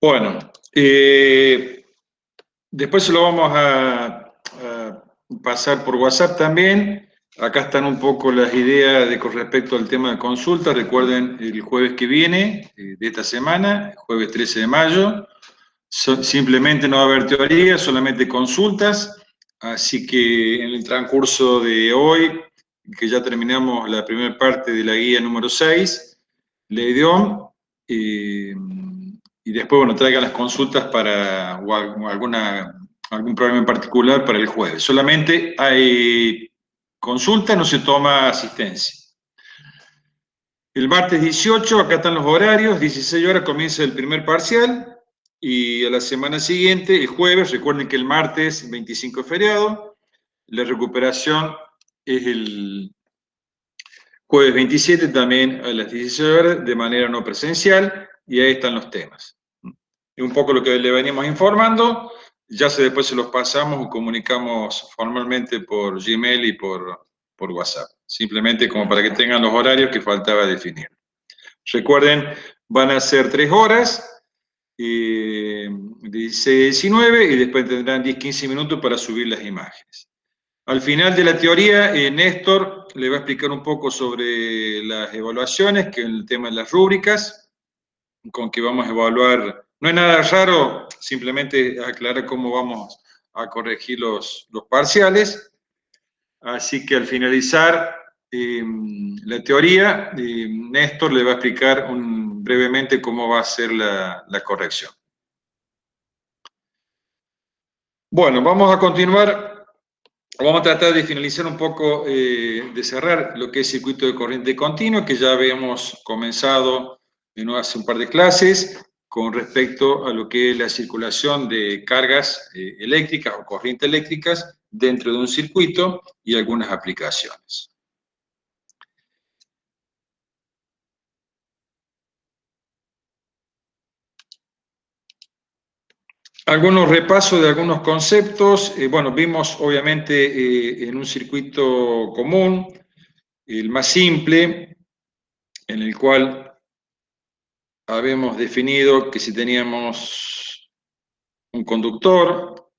Bueno, después se lo vamos a pasar por WhatsApp también. Acá están un poco las ideas con respecto al tema de consulta. Recuerden, el jueves que viene, de esta semana, jueves 13 de mayo, simplemente no va a haber teoría, solamente consultas. Así que en el transcurso de hoy, que ya terminamos la primera parte de la guía número 6, la IDEOM, y después, bueno, traigan las consultas para o algún problema en particular para el jueves. Solamente hay consulta, no se toma asistencia. El martes 18, acá están los horarios, 16 horas comienza el primer parcial, y a la semana siguiente, el jueves, recuerden que el martes 25 es feriado, la recuperación es el jueves 27 también a las 16 horas de manera no presencial, y ahí están los temas. Y un poco lo que le venimos informando, ya después se los pasamos o comunicamos formalmente por Gmail y por WhatsApp, simplemente como para que tengan los horarios que faltaba definir. Recuerden, van a ser 3 horas, 16-19, y después tendrán 10-15 minutos para subir las imágenes. Al final de la teoría, Néstor le va a explicar un poco sobre las evaluaciones, que es el tema de las rúbricas, con que vamos a evaluar. No es nada raro, simplemente aclarar cómo vamos a corregir los parciales. Así que al finalizar la teoría, Néstor le va a explicar brevemente cómo va a ser la corrección. Bueno, vamos a continuar. Vamos a tratar de finalizar un poco, de cerrar lo que es circuito de corriente continua, que ya habíamos comenzado hace un par de clases, con respecto a lo que es la circulación de cargas eléctricas o corrientes eléctricas dentro de un circuito y algunas aplicaciones. Algunos repasos de algunos conceptos. Bueno, vimos obviamente en un circuito común, el más simple, en el cual habíamos definido que si teníamos un conductor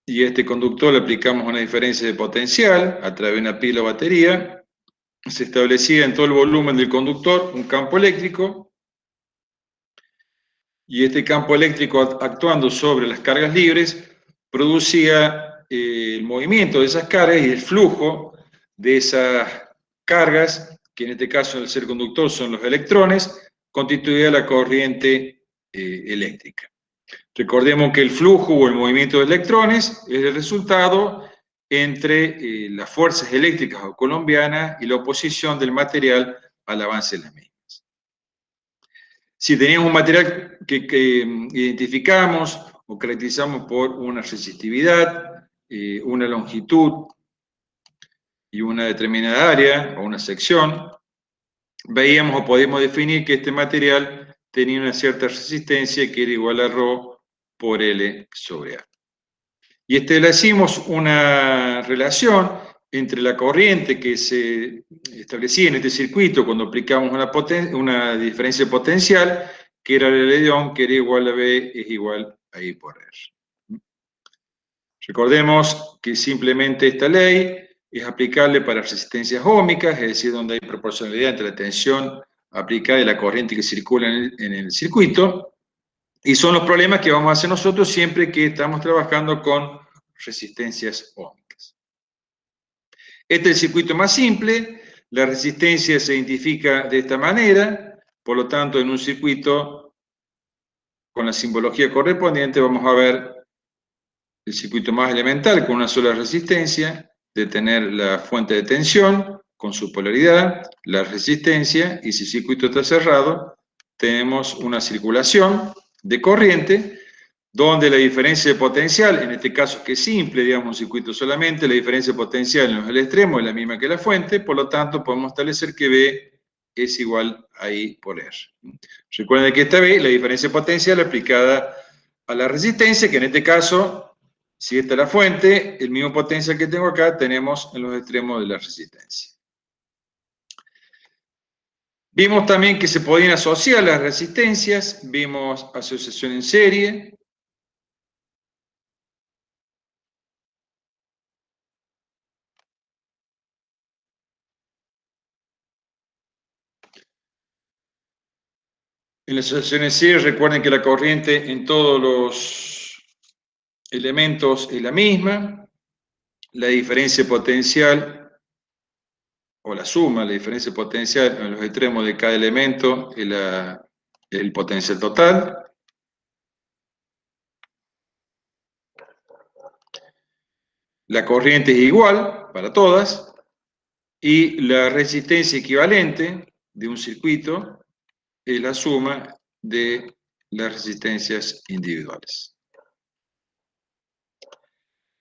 y a este conductor le aplicamos una diferencia de potencial a través de una pila o batería, se establecía en todo el volumen del conductor un campo eléctrico, y este campo eléctrico, actuando sobre las cargas libres, producía el movimiento de esas cargas y el flujo de esas cargas, que en este caso al ser conductor son los electrones, constituía la corriente eléctrica. Recordemos que el flujo o el movimiento de electrones es el resultado entre las fuerzas eléctricas o coulombianas y la oposición del material al avance de las mismas. Si teníamos un material que identificamos o caracterizamos por una resistividad, una longitud y una determinada área o una sección, veíamos o podíamos definir que este material tenía una cierta resistencia que era igual a ρ por L sobre A. Y establecimos una relación entre la corriente que se establecía en este circuito cuando aplicamos una diferencia potencial, que era el L-ion, que era igual a B, es igual a I por R. Recordemos que simplemente esta ley es aplicable para resistencias óhmicas, es decir, donde hay proporcionalidad entre la tensión aplicada y la corriente que circula en el circuito, y son los problemas que vamos a hacer nosotros siempre que estamos trabajando con resistencias óhmicas. Este es el circuito más simple, la resistencia se identifica de esta manera, por lo tanto, en un circuito con la simbología correspondiente vamos a ver el circuito más elemental con una sola resistencia, de tener la fuente de tensión con su polaridad, la resistencia, y si el circuito está cerrado, tenemos una circulación de corriente, donde la diferencia de potencial, en este caso que es simple, digamos un circuito solamente, la diferencia de potencial en el extremo es la misma que la fuente, por lo tanto podemos establecer que B es igual a I por R. Recuerden que esta B, la diferencia de potencial aplicada a la resistencia, que en este caso, si esta es la fuente, el mismo potencial que tengo acá tenemos en los extremos de la resistencia. Vimos también que se podían asociar las resistencias, vimos asociación en serie. En la asociación en serie, recuerden que la corriente en todos los elementos es la misma, la diferencia potencial, o la suma, la diferencia potencial en los extremos de cada elemento es el potencial total. La corriente es igual para todas y la resistencia equivalente de un circuito es la suma de las resistencias individuales.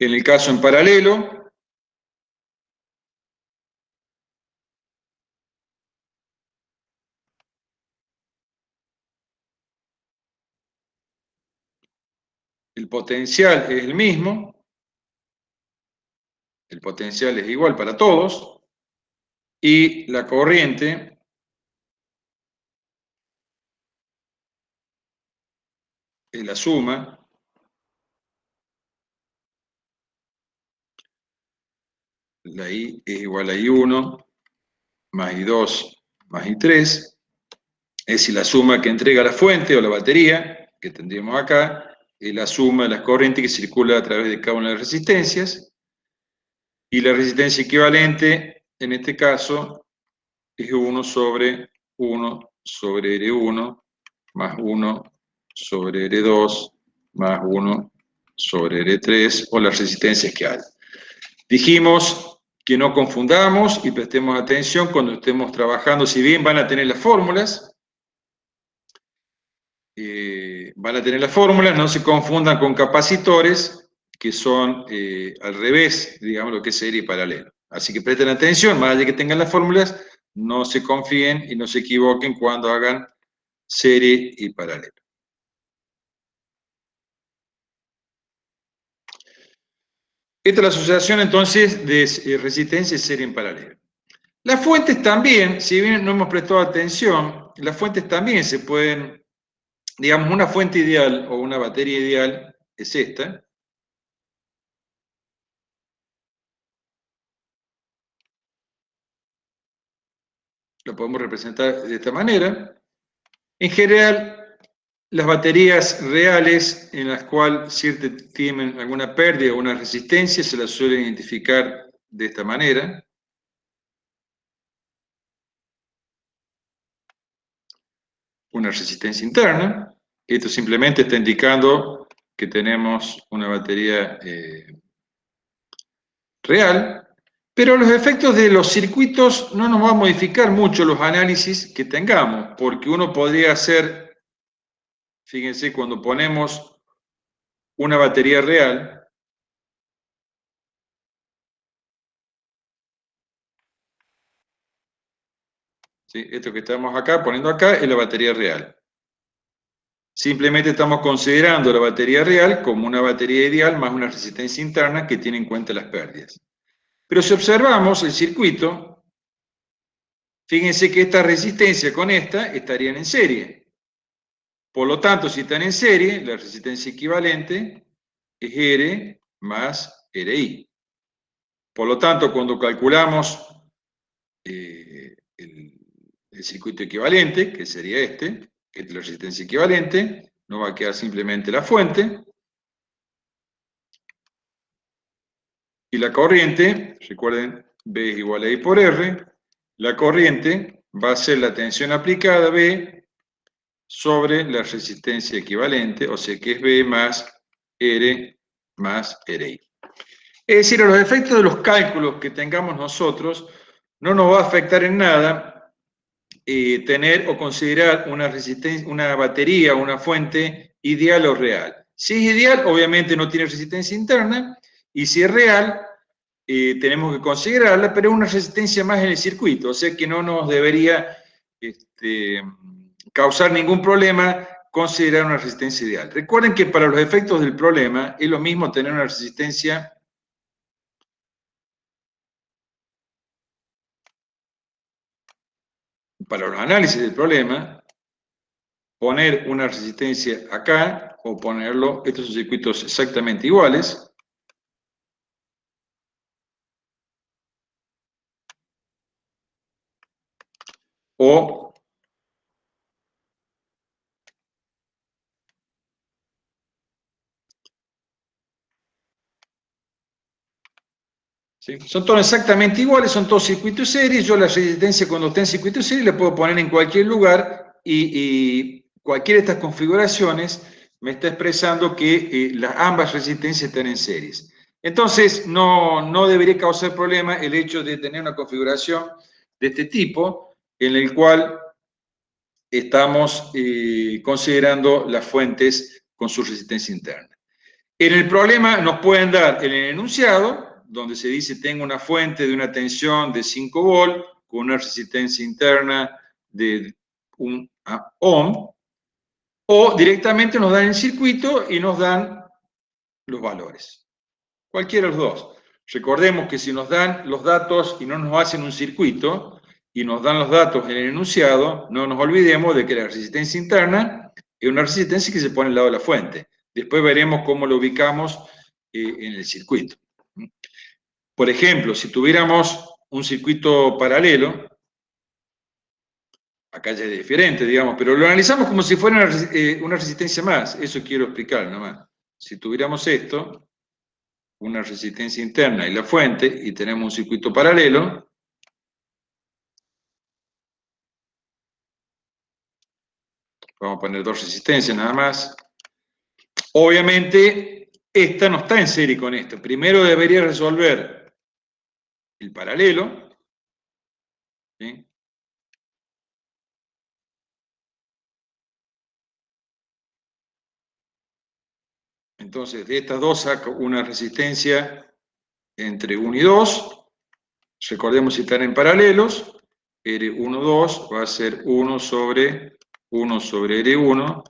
En el caso en paralelo, el potencial es el mismo, el potencial es igual para todos, y la corriente es la suma la I es igual a I1 más I2 más I3, es decir, la suma que entrega la fuente o la batería, que tendríamos acá, es la suma de las corrientes que circulan a través de cada una de las resistencias, y la resistencia equivalente, en este caso, es 1 sobre R1 más 1 sobre R2 más 1 sobre R3, o las resistencias que hay. Dijimos que no confundamos y prestemos atención cuando estemos trabajando, si bien van a tener las fórmulas, no se confundan con capacitores, que son al revés, digamos, lo que es serie y paralelo. Así que presten atención, más allá de que tengan las fórmulas, no se confíen y no se equivoquen cuando hagan serie y paralelo. Esta es la asociación entonces de resistencia y serie en paralelo. Las fuentes también, si bien no hemos prestado atención, las fuentes también se pueden, digamos, una fuente ideal o una batería ideal es esta. Lo podemos representar de esta manera. En general, las baterías reales en las cuales tienen alguna pérdida o una resistencia se las suelen identificar de esta manera. Una resistencia interna. Esto simplemente está indicando que tenemos una batería real, pero los efectos de los circuitos no nos va a modificar mucho los análisis que tengamos, porque uno podría hacer, fíjense, cuando ponemos una batería real, ¿sí? Esto que estamos acá, poniendo acá, es la batería real. Simplemente estamos considerando la batería real como una batería ideal más una resistencia interna que tiene en cuenta las pérdidas. Pero si observamos el circuito, fíjense que esta resistencia con esta estarían en serie. Por lo tanto, si están en serie, la resistencia equivalente es R más RI. Por lo tanto, cuando calculamos el circuito equivalente, que sería este, que es la resistencia equivalente, nos va a quedar simplemente la fuente. Y la corriente, recuerden, B es igual a I por R, la corriente va a ser la tensión aplicada B sobre la resistencia equivalente, o sea que es B más R más RI. Es decir, a los efectos de los cálculos que tengamos nosotros, no nos va a afectar en nada tener o considerar una batería o una fuente ideal o real. Si es ideal, obviamente no tiene resistencia interna, y si es real, tenemos que considerarla, pero es una resistencia más en el circuito, o sea que no nos debería causar ningún problema considerar una resistencia ideal. Recuerden que para los efectos del problema es lo mismo tener una resistencia para los análisis del problema, poner una resistencia acá, o ponerlo, estos son circuitos exactamente iguales, o ¿sí? Son todos exactamente iguales, son todos circuitos series. Yo la resistencia cuando está en circuito serie la puedo poner en cualquier lugar y cualquiera de estas configuraciones me está expresando que ambas resistencias están en series. Entonces no debería causar problema el hecho de tener una configuración de este tipo en el cual estamos considerando las fuentes con su resistencia interna. En el problema nos pueden dar en el enunciado, donde se dice tengo una fuente de una tensión de 5 volt con una resistencia interna de 1 ohm, o directamente nos dan el circuito y nos dan los valores. Cualquiera de los dos. Recordemos que si nos dan los datos y no nos hacen un circuito, y nos dan los datos en el enunciado, no nos olvidemos de que la resistencia interna es una resistencia que se pone al lado de la fuente. Después veremos cómo lo ubicamos en el circuito. Por ejemplo, si tuviéramos un circuito paralelo, acá ya es diferente, digamos, pero lo analizamos como si fuera una resistencia más. Eso quiero explicar nomás. Si tuviéramos esto, una resistencia interna y la fuente, y tenemos un circuito paralelo, vamos a poner dos resistencias nada más. Obviamente, esta no está en serie con esto. Primero debería resolver el paralelo, ¿sí? Entonces, de estas dos saco una resistencia entre 1 y 2. Recordemos si están en paralelos. R1, 2 va a ser 1 sobre R1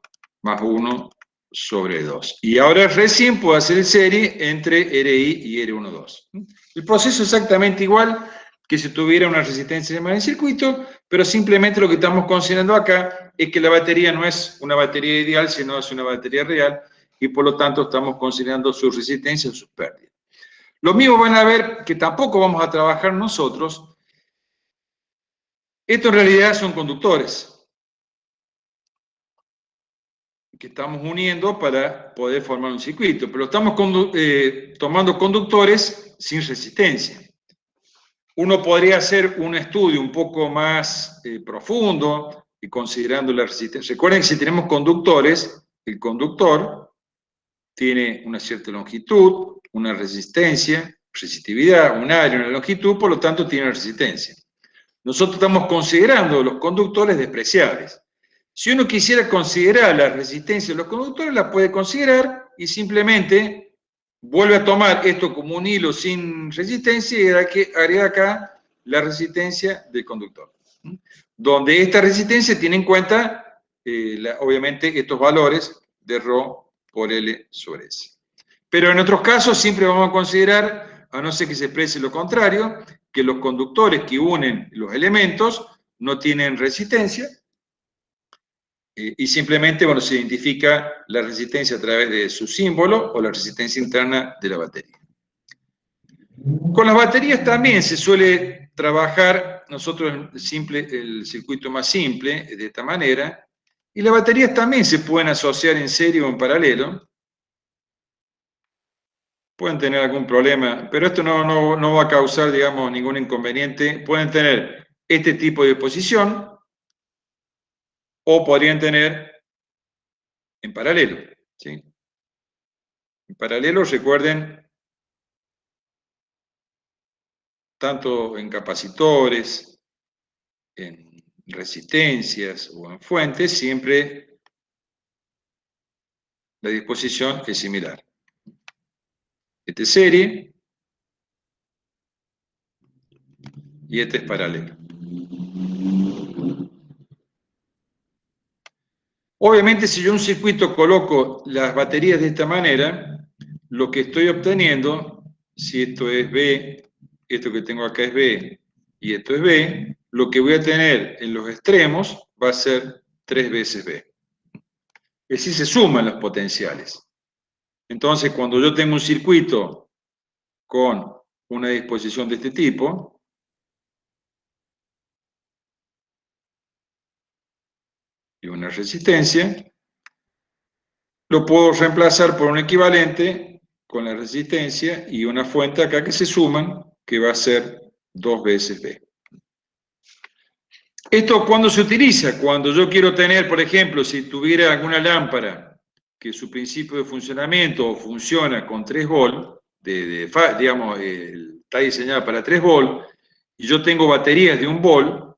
más 1 sobre 2. Y ahora recién puedo hacer serie entre RI y R1, 2. El proceso es exactamente igual que si tuviera una resistencia más en circuito, pero simplemente lo que estamos considerando acá es que la batería no es una batería ideal, sino es una batería real, y por lo tanto estamos considerando su resistencia y sus pérdidas. Lo mismo van a ver que tampoco vamos a trabajar nosotros. Esto en realidad son conductores que estamos uniendo para poder formar un circuito, pero estamos tomando conductores sin resistencia. Uno podría hacer un estudio un poco más profundo y considerando la resistencia. Recuerden que si tenemos conductores, el conductor tiene una cierta longitud, una resistencia, resistividad, un área, una longitud, por lo tanto tiene resistencia. Nosotros estamos considerando los conductores despreciables. Si uno quisiera considerar la resistencia de los conductores, la puede considerar y simplemente vuelve a tomar esto como un hilo sin resistencia y agrega acá la resistencia del conductor. Donde esta resistencia tiene en cuenta, obviamente, estos valores de ρ por L sobre S. Pero en otros casos siempre vamos a considerar, a no ser que se exprese lo contrario, que los conductores que unen los elementos no tienen resistencia, y simplemente, bueno, se identifica la resistencia a través de su símbolo o la resistencia interna de la batería. Con las baterías también se suele trabajar, nosotros el circuito más simple, de esta manera, y las baterías también se pueden asociar en serie o en paralelo. Pueden tener algún problema, pero esto no va a causar, digamos, ningún inconveniente. Pueden tener este tipo de posición, o podrían tener en paralelo, ¿sí? En paralelo, recuerden, tanto en capacitores, en resistencias o en fuentes, siempre la disposición es similar. Este es serie y este es paralelo. Obviamente, si yo en un circuito coloco las baterías de esta manera, lo que estoy obteniendo, si esto es B, esto que tengo acá es B, y esto es B, lo que voy a tener en los extremos va a ser 3 veces B. Es decir, se suman los potenciales. Entonces, cuando yo tengo un circuito con una disposición de este tipo, y una resistencia, lo puedo reemplazar por un equivalente con la resistencia y una fuente acá que se suman, que va a ser 2 veces B. ¿Esto cuándo se utiliza? Cuando yo quiero tener, por ejemplo, si tuviera alguna lámpara que su principio de funcionamiento funciona con 3 volts, digamos, está diseñada para 3 volts, y yo tengo baterías de 1 volt,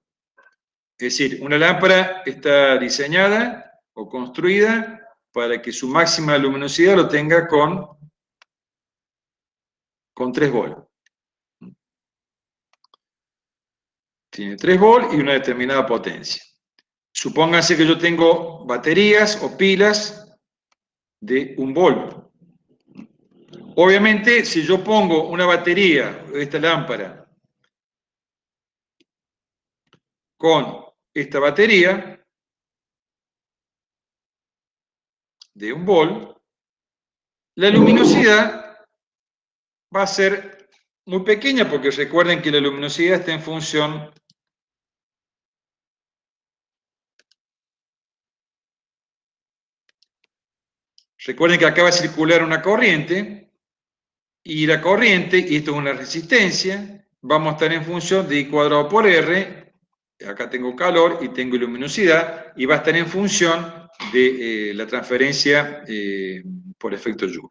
es decir, una lámpara está diseñada o construida para que su máxima luminosidad lo tenga con 3 volts. Tiene 3 volts y una determinada potencia. Supónganse que yo tengo baterías o pilas de 1 volt. Obviamente, si yo pongo una batería, esta lámpara, con esta batería de 1 volt, la luminosidad va a ser muy pequeña, porque recuerden que la luminosidad está en función Recuerden que acá va a circular una corriente, y la corriente, y esto es una resistencia, vamos a estar en función de I cuadrado por R, acá tengo calor y tengo luminosidad, y va a estar en función de la transferencia por efecto Joule.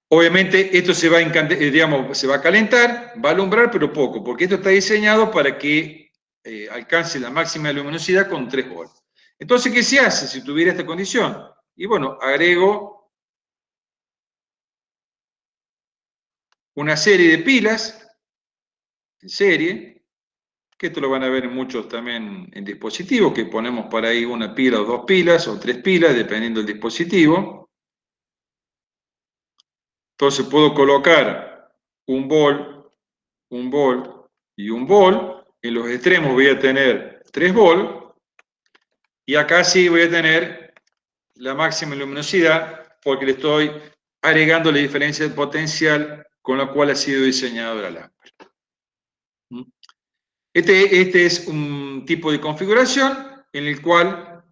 Obviamente esto se va a calentar, va a alumbrar, pero poco, porque esto está diseñado para que alcance la máxima luminosidad con 3 volts. Entonces, ¿qué se hace si tuviera esta condición? Y bueno, agrego una serie de pilas, en serie, que esto lo van a ver en muchos también en dispositivos, que ponemos para ahí una pila o 2 pilas o 3 pilas, dependiendo del dispositivo. Entonces puedo colocar 1 volt, 1 volt y 1 volt. En los extremos voy a tener 3 volt. Y acá sí voy a tener la máxima luminosidad, porque le estoy agregando la diferencia de potencial con la cual ha sido diseñada la lámpara. Este es un tipo de configuración en el cual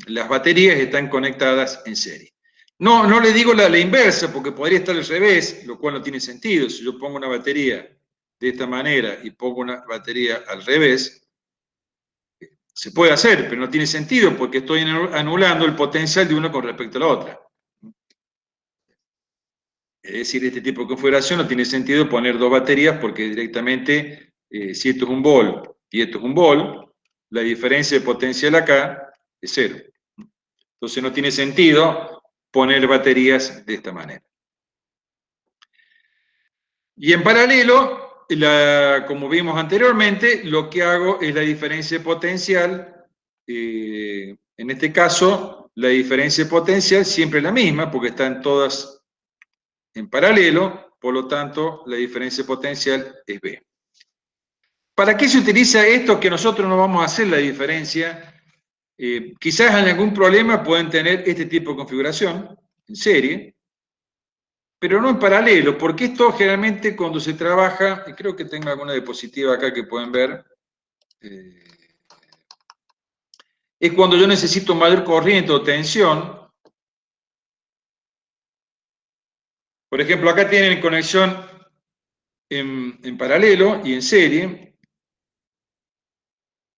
las baterías están conectadas en serie. No le digo la inversa, porque podría estar al revés, lo cual no tiene sentido. Si yo pongo una batería de esta manera y pongo una batería al revés, se puede hacer, pero no tiene sentido, porque estoy anulando el potencial de una con respecto a la otra. Es decir, este tipo de configuración no tiene sentido poner 2 baterías, porque directamente, si esto es 1 volt y esto es 1 volt, la diferencia de potencial acá es 0. Entonces no tiene sentido poner baterías de esta manera. Y en paralelo, como vimos anteriormente, lo que hago es la diferencia de potencial. En este caso, la diferencia de potencial siempre es la misma, porque están todas en paralelo, por lo tanto, la diferencia potencial es B. ¿Para qué se utiliza esto que nosotros no vamos a hacer la diferencia? Quizás en algún problema pueden tener este tipo de configuración en serie, pero no en paralelo, porque esto generalmente cuando se trabaja, y creo que tengo alguna diapositiva acá que pueden ver, es cuando yo necesito mayor corriente o tensión. Por ejemplo, acá tienen conexión en paralelo y en serie,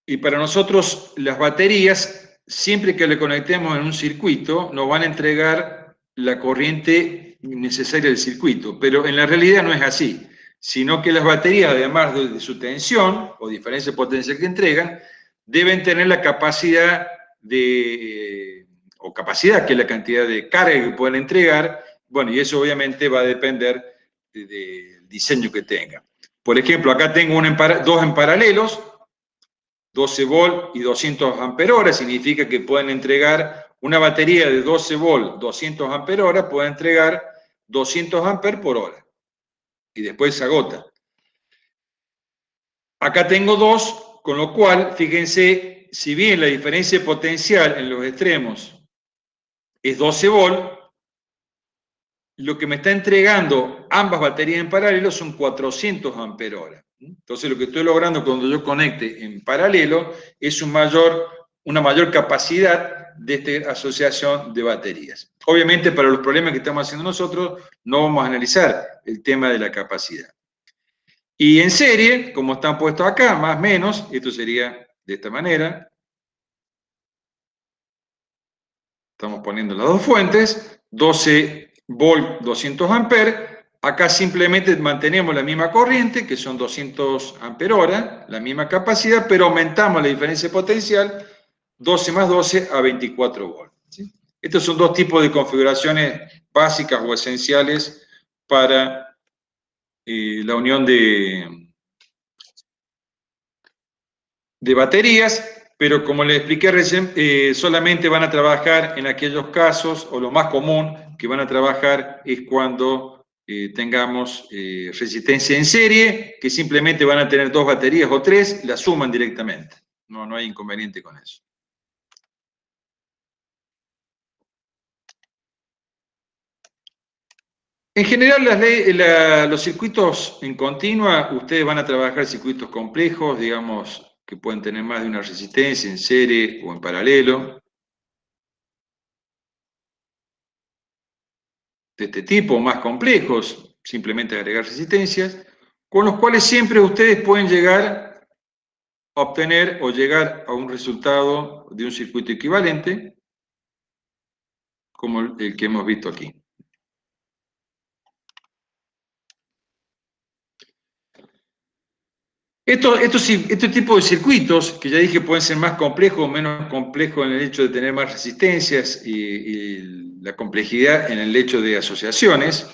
y para nosotros las baterías, siempre que le conectemos en un circuito, nos van a entregar la corriente necesaria del circuito, pero en la realidad no es así, sino que las baterías, además de su tensión o diferencia de potencia que entregan, deben tener la capacidad capacidad, que es la cantidad de carga que pueden entregar. Bueno, y eso obviamente va a depender del diseño que tenga. Por ejemplo, acá tengo dos en paralelos, 12 volt y 200 amperes, significa que pueden entregar una batería de 12 volt, 200 amperes, puede entregar 200 amperes por hora. Y después se agota. Acá tengo 2, con lo cual, fíjense, si bien la diferencia potencial en los extremos es 12 volt, lo que me está entregando ambas baterías en paralelo son 400 ampere-hora. Entonces, lo que estoy logrando cuando yo conecte en paralelo es una mayor capacidad de esta asociación de baterías. Obviamente, para los problemas que estamos haciendo nosotros, no vamos a analizar el tema de la capacidad. Y en serie, como están puestos acá, más o menos, esto sería de esta manera. Estamos poniendo las dos fuentes, 12 volt, 200 amperes. Acá simplemente mantenemos la misma corriente, que son 200 ampere-hora, la misma capacidad, pero aumentamos la diferencia potencial, 12 más 12 a 24 volts. ¿Sí? Estos son dos tipos de configuraciones básicas o esenciales para la unión de baterías, pero como les expliqué recién, solamente van a trabajar en aquellos casos, o lo más común que van a trabajar es cuando tengamos resistencia en serie, que simplemente van a tener 2 baterías o 3, las suman directamente. No hay inconveniente con eso. En general, los circuitos en continua, ustedes van a trabajar circuitos complejos, digamos, que pueden tener más de una resistencia en serie o en paralelo, de este tipo, más complejos, simplemente agregar resistencias, con los cuales siempre ustedes pueden llegar a obtener o llegar a un resultado de un circuito equivalente, como el que hemos visto aquí. Este tipo de circuitos, que ya dije pueden ser más complejos o menos complejos en el hecho de tener más resistencias y la complejidad en el hecho de asociaciones,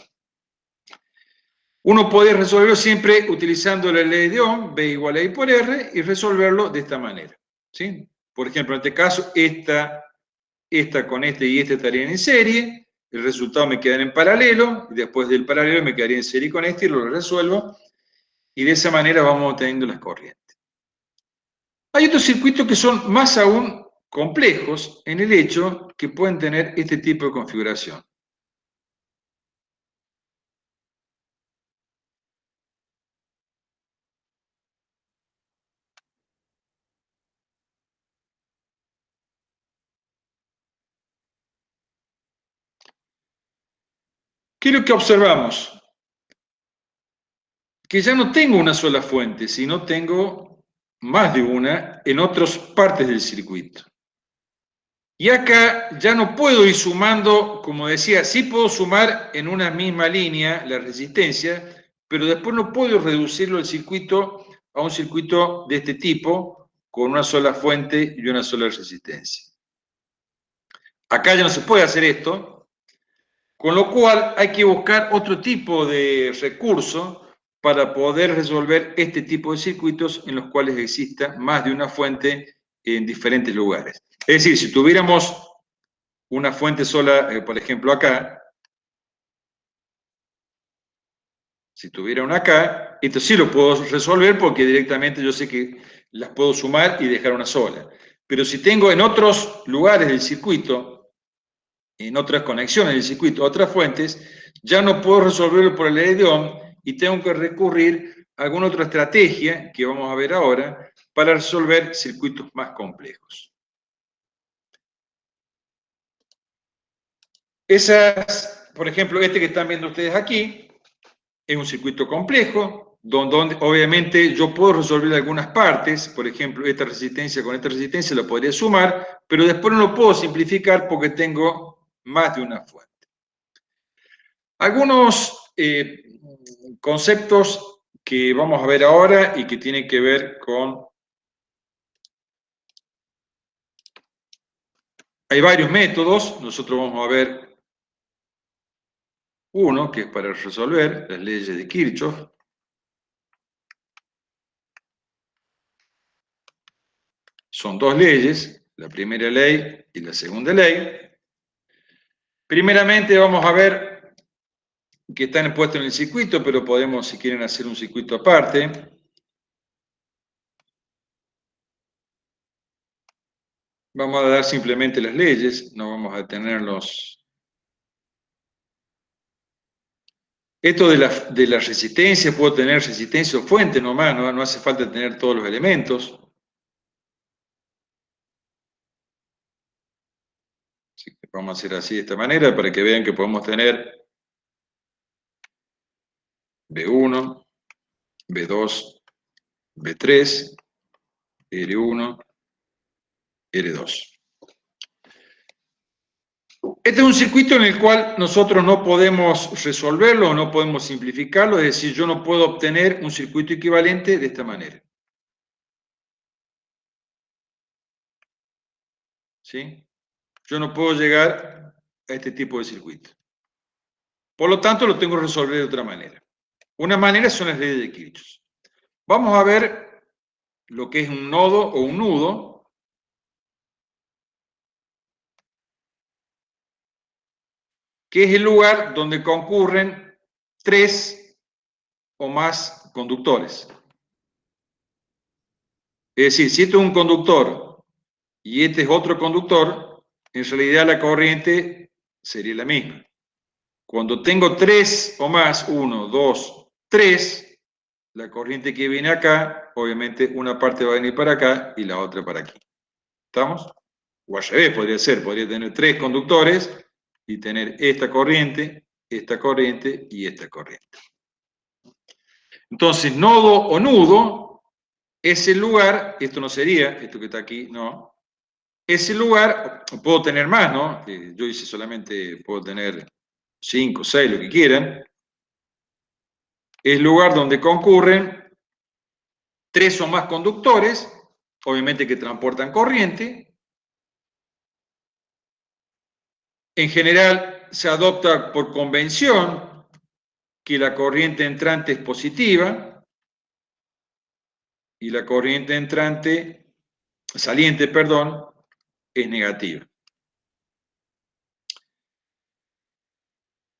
uno puede resolverlo siempre utilizando la ley de Ohm, B igual a I por R, y resolverlo de esta manera. ¿Sí? Por ejemplo, en este caso, esta con este y este estarían en serie, el resultado me queda en paralelo, y después del paralelo me quedaría en serie con este y lo resuelvo, y de esa manera vamos obteniendo las corrientes. Hay otros circuitos que son más aún complejos en el hecho que pueden tener este tipo de configuración. ¿Qué es lo que observamos? Que ya no tengo una sola fuente, sino tengo más de una en otras partes del circuito. Y acá ya no puedo ir sumando, como decía, sí puedo sumar en una misma línea la resistencia, pero después no puedo reducirlo el circuito a un circuito de este tipo, con una sola fuente y una sola resistencia. Acá ya no se puede hacer esto, con lo cual hay que buscar otro tipo de recurso para poder resolver este tipo de circuitos en los cuales exista más de una fuente en diferentes lugares. Es decir, si tuviéramos una fuente sola, por ejemplo acá, si tuviera una acá, esto sí lo puedo resolver porque directamente yo sé que las puedo sumar y dejar una sola. Pero si tengo en otros lugares del circuito, en otras conexiones del circuito, otras fuentes, ya no puedo resolverlo por la ley de Ohm y tengo que recurrir a alguna otra estrategia que vamos a ver ahora para resolver circuitos más complejos. Por ejemplo, este que están viendo ustedes aquí, es un circuito complejo, donde obviamente yo puedo resolver algunas partes, por ejemplo, esta resistencia con esta resistencia la podría sumar, pero después no lo puedo simplificar porque tengo más de una fuente. Algunos conceptos que vamos a ver ahora y que tienen que ver con... Hay varios métodos, nosotros vamos a ver uno que es para resolver las leyes de Kirchhoff. Son dos leyes, la primera ley y la segunda ley. Primeramente vamos a ver que están puestos en el circuito, pero podemos, si quieren, hacer un circuito aparte. Vamos a dar simplemente las leyes, no vamos a tener los... Esto de la resistencia, puedo tener resistencia o fuente nomás, no hace falta tener todos los elementos. Así que vamos a hacer así de esta manera para que vean que podemos tener B1, B2, B3, R1, R2. Este es un circuito en el cual nosotros no podemos resolverlo, no podemos simplificarlo, es decir, yo no puedo obtener un circuito equivalente de esta manera. ¿Sí? Yo no puedo llegar a este tipo de circuito. Por lo tanto, lo tengo que resolver de otra manera. Una manera son las leyes de Kirchhoff. Vamos a ver lo que es un nodo o un nudo. Que es el lugar donde concurren 3 o más conductores. Es decir, si este es un conductor y este es otro conductor, en realidad la corriente sería la misma. Cuando tengo 3 o más, 1, 2, 3, la corriente que viene acá, obviamente una parte va a venir para acá y la otra para aquí. ¿Estamos? O al revés podría ser, podría tener 3 conductores y tener esta corriente y esta corriente. Entonces, nodo o nudo es el lugar, esto no sería, esto que está aquí, no, es el lugar, puedo tener más, ¿no? Yo hice solamente, puedo tener 5, 6, lo que quieran, es el lugar donde concurren 3 o más conductores, obviamente que transportan corriente. En general se adopta por convención que la corriente entrante es positiva y la corriente saliente, perdón, es negativa.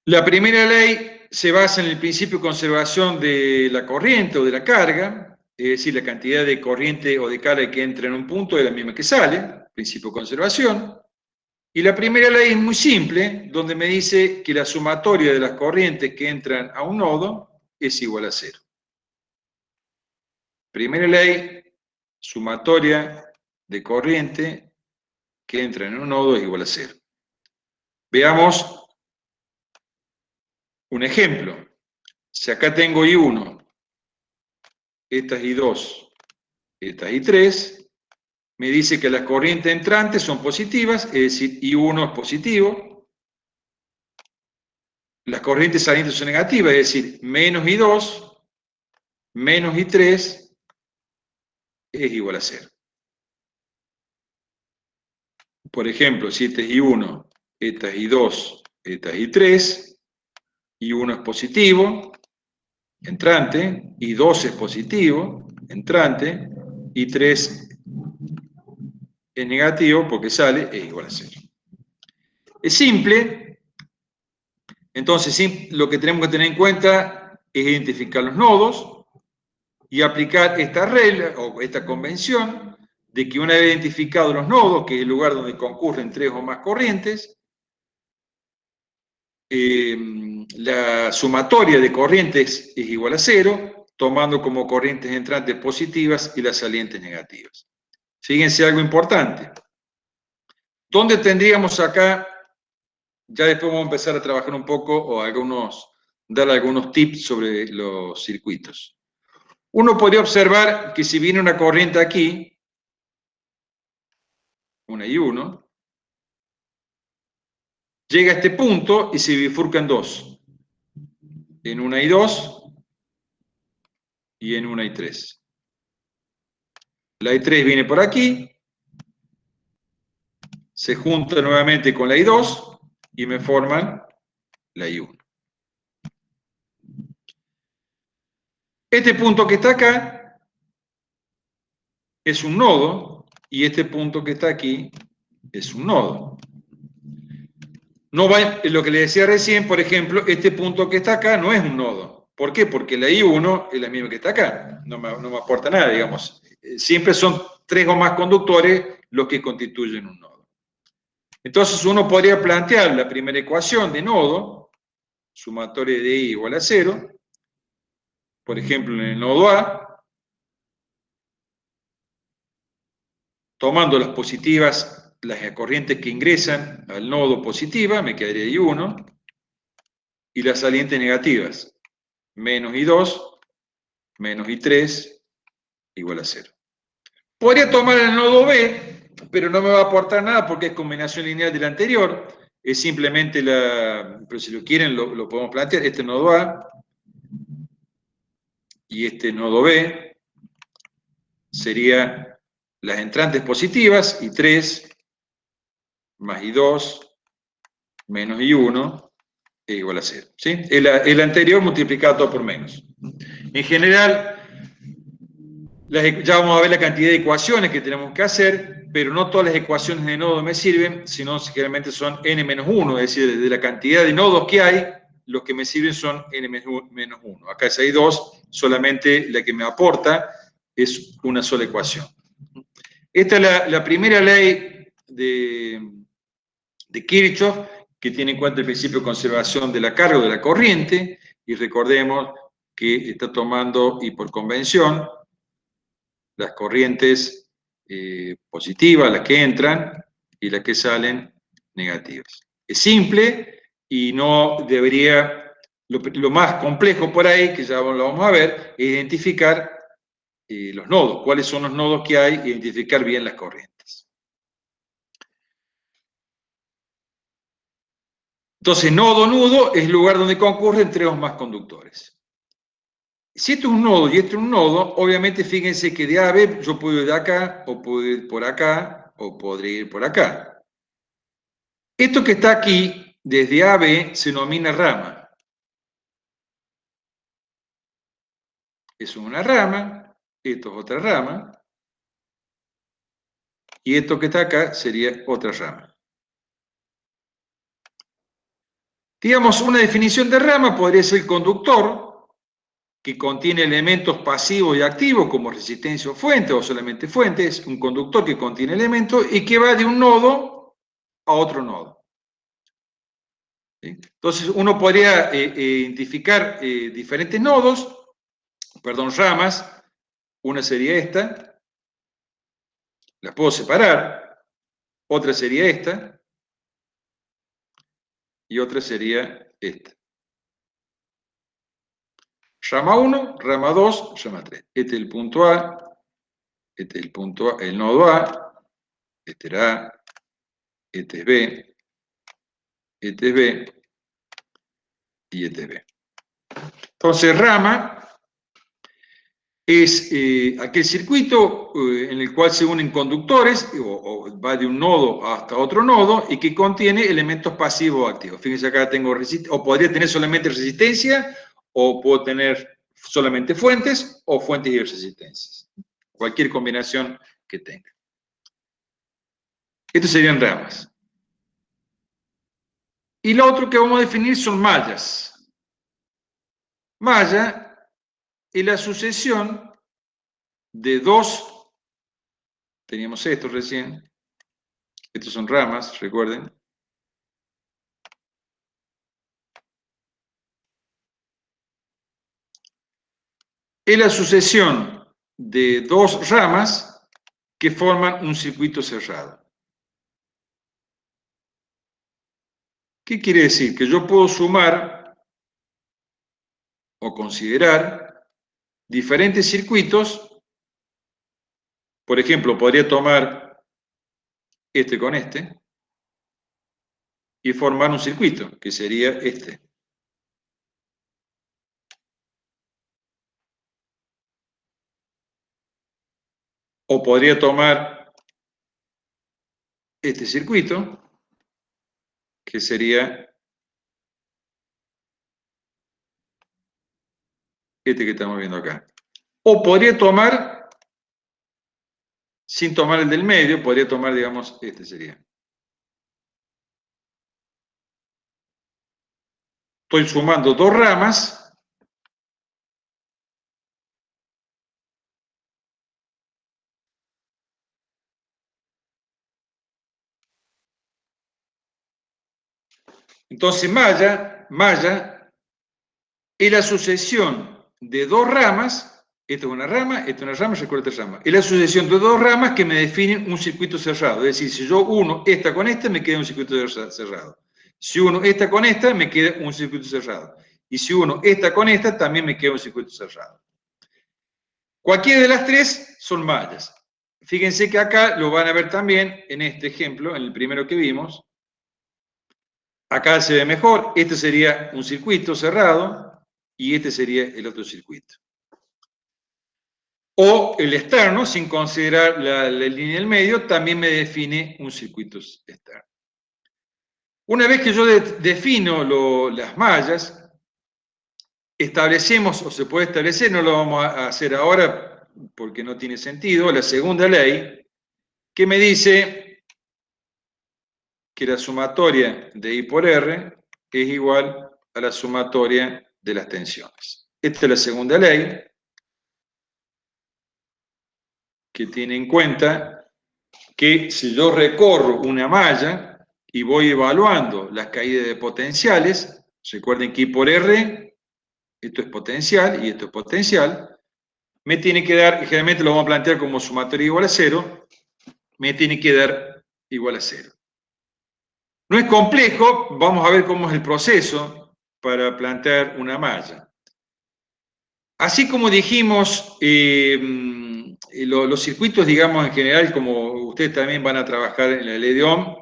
La primera ley se basa en el principio de conservación de la corriente o de la carga, es decir, la cantidad de corriente o de carga que entra en un punto es la misma que sale, principio de conservación. Y la primera ley es muy simple, donde me dice que la sumatoria de las corrientes que entran a un nodo es igual a 0. Primera ley, sumatoria de corriente que entran en un nodo es igual a 0. Veamos un ejemplo. Si acá tengo I1, estas I2, estas I3, me dice que las corrientes entrantes son positivas, es decir, I1 es positivo. Las corrientes salientes son negativas, es decir, menos I2, menos I3 es igual a 0. Por ejemplo, si este es I1, esta es I2, esta es I3, I1 es positivo, entrante, I2 es positivo, entrante, I3 es negativo porque sale, es igual a 0. Es simple, entonces lo que tenemos que tener en cuenta es identificar los nodos y aplicar esta regla o esta convención de que una vez identificados los nodos, que es el lugar donde concurren 3 o más corrientes, la sumatoria de corrientes es igual a 0, tomando como corrientes entrantes positivas y las salientes negativas. Fíjense algo importante. ¿Dónde tendríamos acá? Ya después vamos a empezar a trabajar un poco o dar algunos tips sobre los circuitos. Uno podría observar que si viene una corriente aquí, una I1, llega a este punto y se bifurca en dos. En una I2 y en una I3. La I3 viene por aquí, se junta nuevamente con la I2 y me forman la I1. Este punto que está acá es un nodo y este punto que está aquí es un nodo. No va, lo que le decía recién, por ejemplo, este punto que está acá no es un nodo. ¿Por qué? Porque la I1 es la misma que está acá. No me aporta nada, digamos. Siempre son 3 o más conductores los que constituyen un nodo. Entonces uno podría plantear la primera ecuación de nodo, sumatoria de I igual a 0, por ejemplo en el nodo A, tomando las positivas, las corrientes que ingresan al nodo positiva, me quedaría I1, y las salientes negativas, menos I2, menos I3, igual a 0. Podría tomar el nodo B, pero no me va a aportar nada porque es combinación lineal del anterior, es simplemente pero si lo quieren lo podemos plantear, este nodo A y este nodo B serían las entrantes positivas, I3 más I2 menos I1 es igual a 0. ¿Sí? El anterior multiplicado todo por menos. En general, ya vamos a ver la cantidad de ecuaciones que tenemos que hacer, pero no todas las ecuaciones de nodo me sirven, sino generalmente son n-1, es decir, de la cantidad de nodos que hay, los que me sirven son n-1. Acá si hay 2, solamente la que me aporta es una sola ecuación. Esta es la primera ley de Kirchhoff, que tiene en cuenta el principio de conservación de la carga o de la corriente, y recordemos que está tomando, y por convención, las corrientes positivas, las que entran, y las que salen negativas. Es simple y no debería, lo más complejo por ahí, que ya lo vamos a ver, es identificar los nodos, cuáles son los nodos que hay, identificar bien las corrientes. Entonces, nodo-nudo es el lugar donde concurren tres o más conductores. Si esto es un nodo y esto es un nodo, obviamente fíjense que de A a B yo puedo ir de acá, o puedo ir por acá, o podría ir por acá. Esto que está aquí, desde A a B, se denomina rama. Eso es una rama, esto es otra rama, y esto que está acá sería otra rama. Digamos, una definición de rama podría ser el conductor, que contiene elementos pasivos y activos como resistencia o fuente, o solamente fuente, es un conductor que contiene elementos y que va de un nodo a otro nodo. ¿Sí? Entonces uno podría identificar diferentes nodos, ramas. Una sería esta, las puedo separar, otra sería esta, y otra sería esta. Rama 1, rama 2, rama 3. Este es el punto A, este es el punto A, el nodo A, este era A, este es B, este es B, y este es B. Entonces, rama es aquel circuito en el cual se unen conductores, o va de un nodo hasta otro nodo, y que contiene elementos pasivos o activos. Fíjense acá tengo resistencia, o podría tener solamente resistencia, o puedo tener solamente fuentes, o fuentes y resistencias. Cualquier combinación que tenga. Estos serían ramas. Y lo otro que vamos a definir son mallas. Malla es la sucesión de dos, teníamos esto recién, estos son ramas, recuerden. Es la sucesión de dos ramas que forman un circuito cerrado. ¿Qué quiere decir? Que yo puedo sumar o considerar diferentes circuitos. Por ejemplo, podría tomar este con este y formar un circuito, que sería este. O podría tomar este circuito, que sería este que estamos viendo acá. O podría tomar, sin tomar el del medio, podría tomar, digamos, este sería. Estoy sumando dos ramas Entonces, malla es la sucesión de dos ramas. Esta es una rama, esta es una rama, recuerda esta rama. Es la sucesión de dos ramas que me definen un circuito cerrado. Es decir, si yo uno esta con esta, me queda un circuito cerrado. Si uno esta con esta, me queda un circuito cerrado. Y si uno esta con esta, también me queda un circuito cerrado. Cualquiera de las tres son mallas. Fíjense que acá lo van a ver también en este ejemplo, en el primero que vimos. Acá se ve mejor. Este sería un circuito cerrado y este sería el otro circuito. O el externo, sin considerar la línea del medio, también me define un circuito externo. Una vez que yo defino las mallas, establecemos, o se puede establecer, no lo vamos a hacer ahora porque no tiene sentido, la segunda ley, que me dice que la sumatoria de I por R es igual a la sumatoria de las tensiones. Esta es la segunda ley, que tiene en cuenta que si yo recorro una malla y voy evaluando las caídas de potenciales, recuerden que I por R, esto es potencial y esto es potencial, me tiene que dar, generalmente lo vamos a plantear como sumatoria igual a 0, me tiene que dar igual a 0. No es complejo, vamos a ver cómo es el proceso para plantear una malla. Así como dijimos, los circuitos, digamos, en general, como ustedes también van a trabajar en la ley de Ohm,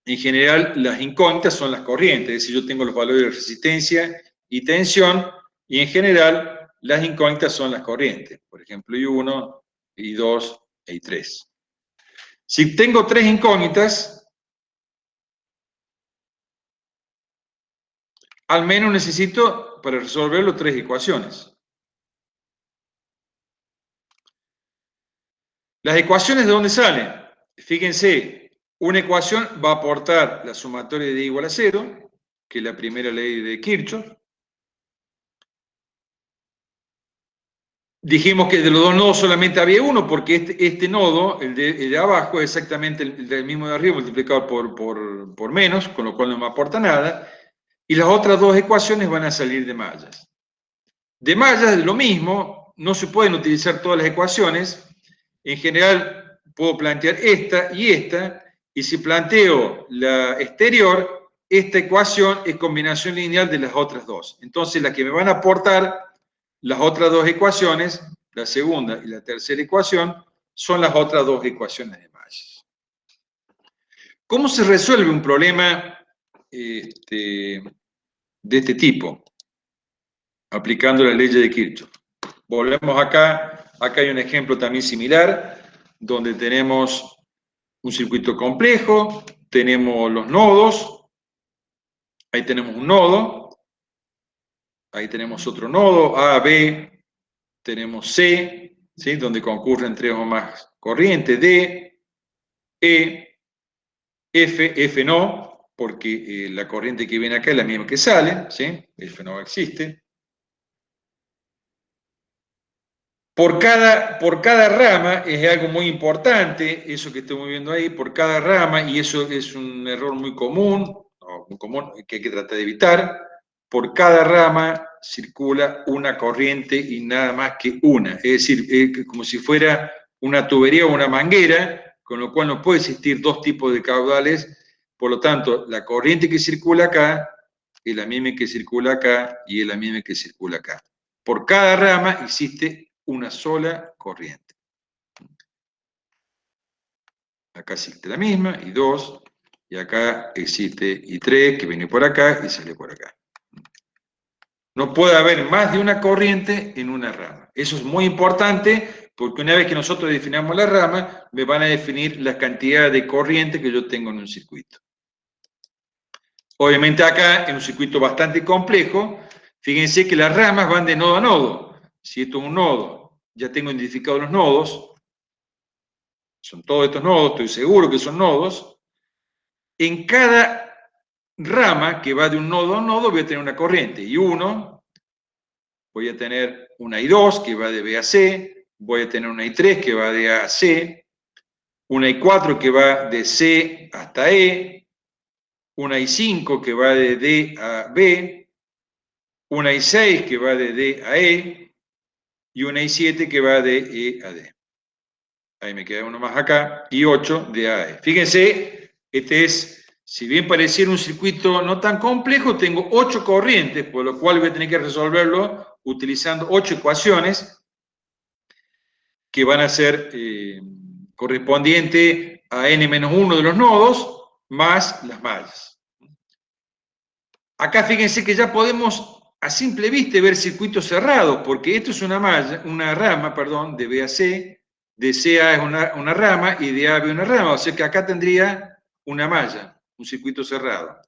en general las incógnitas son las corrientes, es decir, yo tengo los valores de resistencia y tensión, y en general las incógnitas son las corrientes, por ejemplo, I1, I2 e I3. Si tengo tres incógnitas, al menos necesito para resolverlo tres ecuaciones. Las ecuaciones, ¿de dónde salen? Fíjense, una ecuación va a aportar la sumatoria de I igual a 0, que es la primera ley de Kirchhoff. Dijimos que de los dos nodos solamente había uno, porque este nodo, el de abajo, es exactamente el del mismo de arriba multiplicado por menos, con lo cual no me aporta nada. Y las otras dos ecuaciones van a salir de mallas. De mallas, lo mismo, no se pueden utilizar todas las ecuaciones. En general, puedo plantear esta, y si planteo la exterior, esta ecuación es combinación lineal de las otras dos. Entonces, las que me van a aportar las otras dos ecuaciones, la segunda y la tercera ecuación, son las otras dos ecuaciones de mallas. ¿Cómo se resuelve un problema de este tipo? Aplicando la ley de Kirchhoff. Volvemos acá hay un ejemplo también similar, donde tenemos un circuito complejo, tenemos los nodos, ahí tenemos un nodo, ahí tenemos otro nodo, A, B, tenemos C, ¿sí? Donde concurren tres o más corrientes, D, E, F no, porque la corriente que viene acá es la misma que sale, ¿sí? F no existe. Por cada rama es algo muy importante, eso que estamos viendo ahí, por cada rama, y eso es un error muy común que hay que tratar de evitar. Por cada rama circula una corriente y nada más que una. Es decir, como si fuera una tubería o una manguera, con lo cual no puede existir dos tipos de caudales. Por lo tanto, la corriente que circula acá es la misma que circula acá y es la misma que circula acá. Por cada rama existe una sola corriente. Acá existe la misma, I2, y acá existe I3, que viene por acá y sale por acá. No puede haber más de una corriente en una rama. Eso es muy importante, porque una vez que nosotros definamos la rama, me van a definir la cantidad de corriente que yo tengo en un circuito. Obviamente acá, en un circuito bastante complejo, fíjense que las ramas van de nodo a nodo. Si esto es un nodo, ya tengo identificados los nodos, son todos estos nodos, estoy seguro que son nodos. En cada rama que va de un nodo a un nodo voy a tener una corriente. I1, voy a tener una I2 que va de B a C, voy a tener una I3 que va de A a C, una I4 que va de C hasta E, una I5 que va de D a B, una I6 que va de D a E, y una I7 que va de E a D. Ahí me queda uno más acá, y 8 de A a E. Fíjense, este es, si bien pareciera un circuito no tan complejo, tengo 8 corrientes, por lo cual voy a tener que resolverlo utilizando 8 ecuaciones que van a ser correspondiente a n-1 de los nodos más las mallas. Acá fíjense que ya podemos a simple vista ver circuitos cerrados, porque esto es una malla, una rama, perdón, de B a C, de C a es una rama y de A a B una rama, o sea que acá tendría una malla, un circuito cerrado.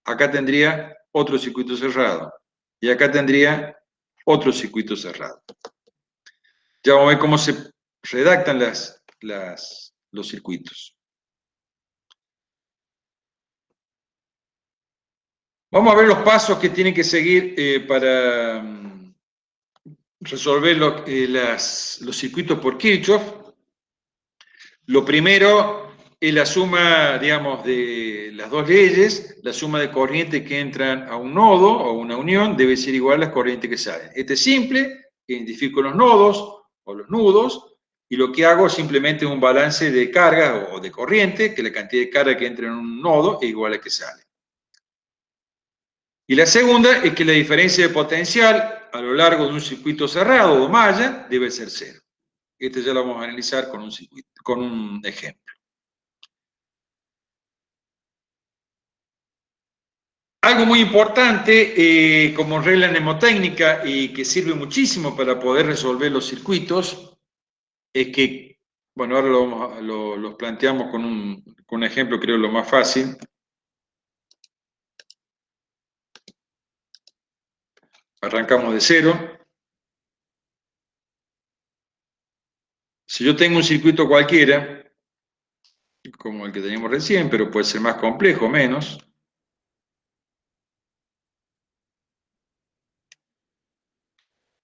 Acá tendría otro circuito cerrado. Y acá tendría otro circuito cerrado. Ya vamos a ver cómo se redactan los circuitos. Vamos a ver los pasos que tienen que seguir para resolver los circuitos por Kirchhoff. Lo primero es la suma, digamos, de las dos leyes. La suma de corrientes que entran a un nodo o una unión debe ser igual a las corrientes que salen. Este es simple, identifico los nodos o los nudos, y lo que hago es simplemente un balance de carga o de corriente, que la cantidad de carga que entra en un nodo es igual a la que sale. Y la segunda es que la diferencia de potencial a lo largo de un circuito cerrado o malla debe ser cero. Este ya lo vamos a analizar con un ejemplo. Algo muy importante como regla mnemotécnica y que sirve muchísimo para poder resolver los circuitos es que, bueno, ahora los planteamos con un ejemplo, creo lo más fácil. Arrancamos de cero. Si yo tengo un circuito cualquiera, como el que teníamos recién, pero puede ser más complejo o menos,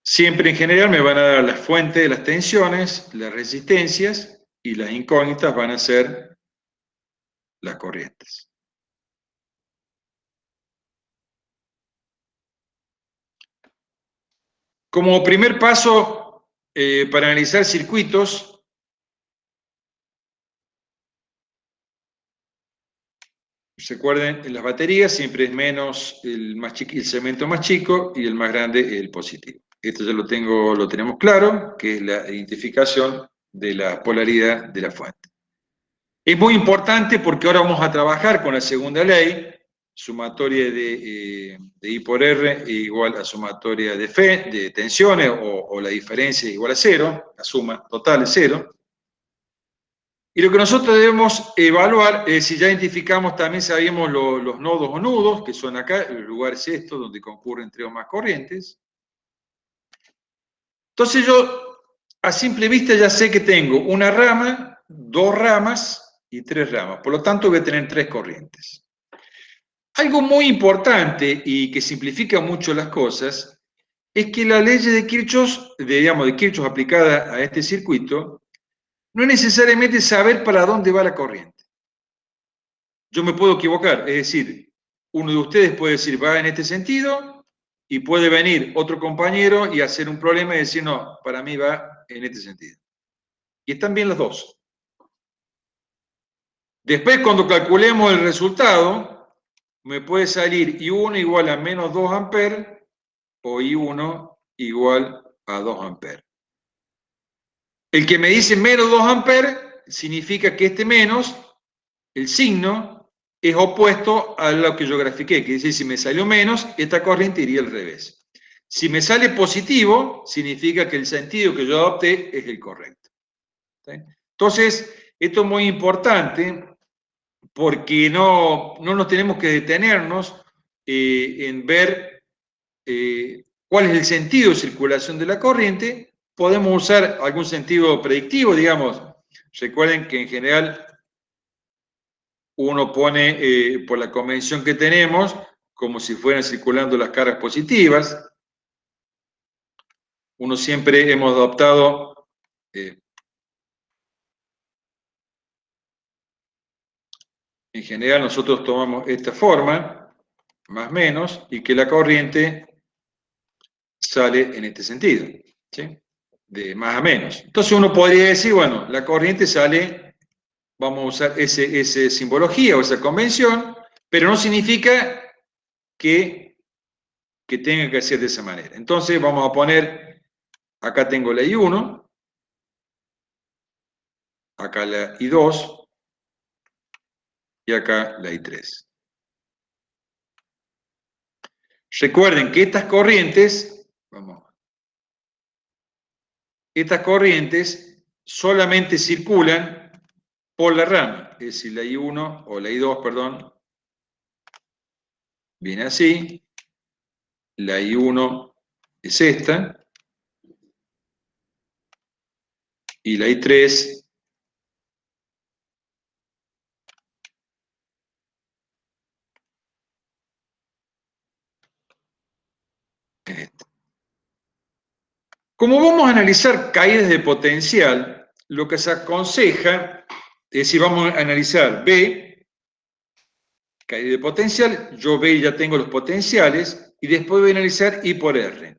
siempre en general me van a dar las fuentes de las tensiones, las resistencias, y las incógnitas van a ser las corrientes. Como primer paso para analizar circuitos, recuerden, en las baterías siempre es menos el segmento más chico y el más grande el positivo. Esto ya lo tenemos claro, que es la identificación de la polaridad de la fuente. Es muy importante porque ahora vamos a trabajar con la segunda ley, sumatoria de I por R igual a sumatoria de F, de tensiones, o la diferencia igual a cero, la suma total es cero. Y lo que nosotros debemos evaluar es si ya identificamos, también sabemos los nodos o nudos, que son acá, el lugar es esto, donde concurren tres o más corrientes. Entonces yo, a simple vista, ya sé que tengo una rama, dos ramas y tres ramas. Por lo tanto, voy a tener tres corrientes. Algo muy importante y que simplifica mucho las cosas es que la ley de Kirchhoff, de Kirchhoff aplicada a este circuito, no es necesariamente saber para dónde va la corriente. Yo me puedo equivocar, es decir, uno de ustedes puede decir va en este sentido y puede venir otro compañero y hacer un problema y decir no, para mí va en este sentido. Y están bien los dos. Después, cuando calculemos el resultado, me puede salir I1 igual a menos 2 amperes o I1 igual a 2 amperes. El que me dice menos 2 amperes significa que este menos, el signo, es opuesto a lo que yo grafiqué, que dice, si me salió menos, esta corriente iría al revés. Si me sale positivo, significa que el sentido que yo adopté es el correcto. ¿Sí? Entonces, esto es muy importante porque no nos tenemos que detenernos en ver cuál es el sentido de circulación de la corriente. Podemos usar algún sentido predictivo, digamos. Recuerden que en general uno pone por la convención que tenemos como si fueran circulando las cargas positivas. Uno siempre hemos adoptado En general nosotros tomamos esta forma, más o menos, y que la corriente sale en este sentido, ¿sí? De más a menos. Entonces uno podría decir, bueno, la corriente sale, vamos a usar esa simbología o esa convención, pero no significa que tenga que ser de esa manera. Entonces vamos a poner, acá tengo la I1, acá la I2 y acá la I3. Recuerden que estas corrientes, estas corrientes solamente circulan por la rama, es decir, la I1 o la I2, perdón, viene así, la I1 es esta, y la I3 es esta. Como vamos a analizar caídas de potencial, lo que se aconseja es si vamos a analizar B, caída de potencial, yo B ya tengo los potenciales, y después voy a analizar I por R.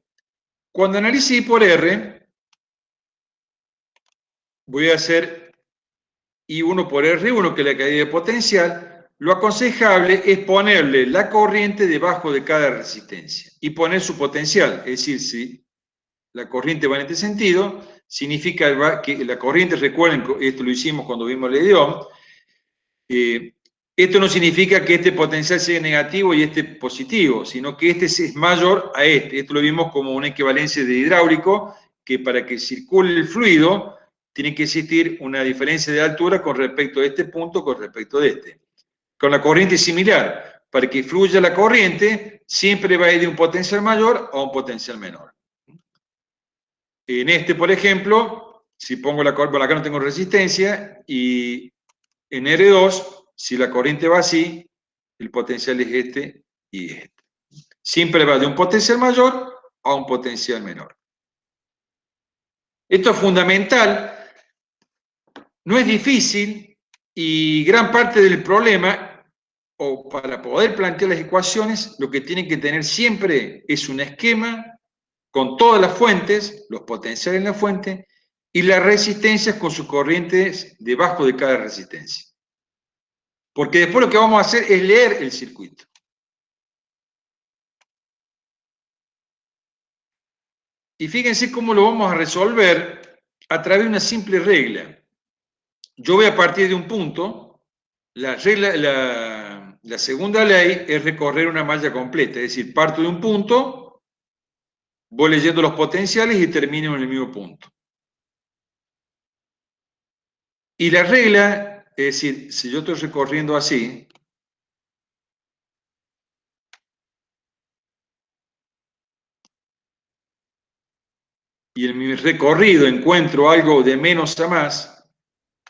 Cuando analice I por R, voy a hacer I1 por R1, que es la caída de potencial. Lo aconsejable es ponerle la corriente debajo de cada resistencia y poner su potencial. Es decir, si la corriente va en este sentido, significa que la corriente, recuerden, esto lo hicimos cuando vimos el idioma, esto no significa que este potencial sea negativo y este positivo, sino que este es mayor a este. Esto lo vimos como una equivalencia de hidráulico, que para que circule el fluido tiene que existir una diferencia de altura con respecto a este punto, con respecto a este. Con la corriente es similar. Para que fluya la corriente, siempre va a ir de un potencial mayor a un potencial menor. En este, por ejemplo, si pongo la corriente, acá no tengo resistencia, y en R2, si la corriente va así, el potencial es este y este. Siempre va de un potencial mayor a un potencial menor. Esto es fundamental, no es difícil, y gran parte del problema, o para poder plantear las ecuaciones, lo que tienen que tener siempre es un esquema con todas las fuentes, los potenciales en la fuente, y las resistencias con sus corrientes debajo de cada resistencia. Porque después lo que vamos a hacer es leer el circuito. Y fíjense cómo lo vamos a resolver a través de una simple regla. Yo voy a partir de un punto, la segunda ley es recorrer una malla completa, es decir, parto de un punto, voy leyendo los potenciales y termino en el mismo punto. Y la regla, es decir, si yo estoy recorriendo así, y en mi recorrido encuentro algo de menos a más,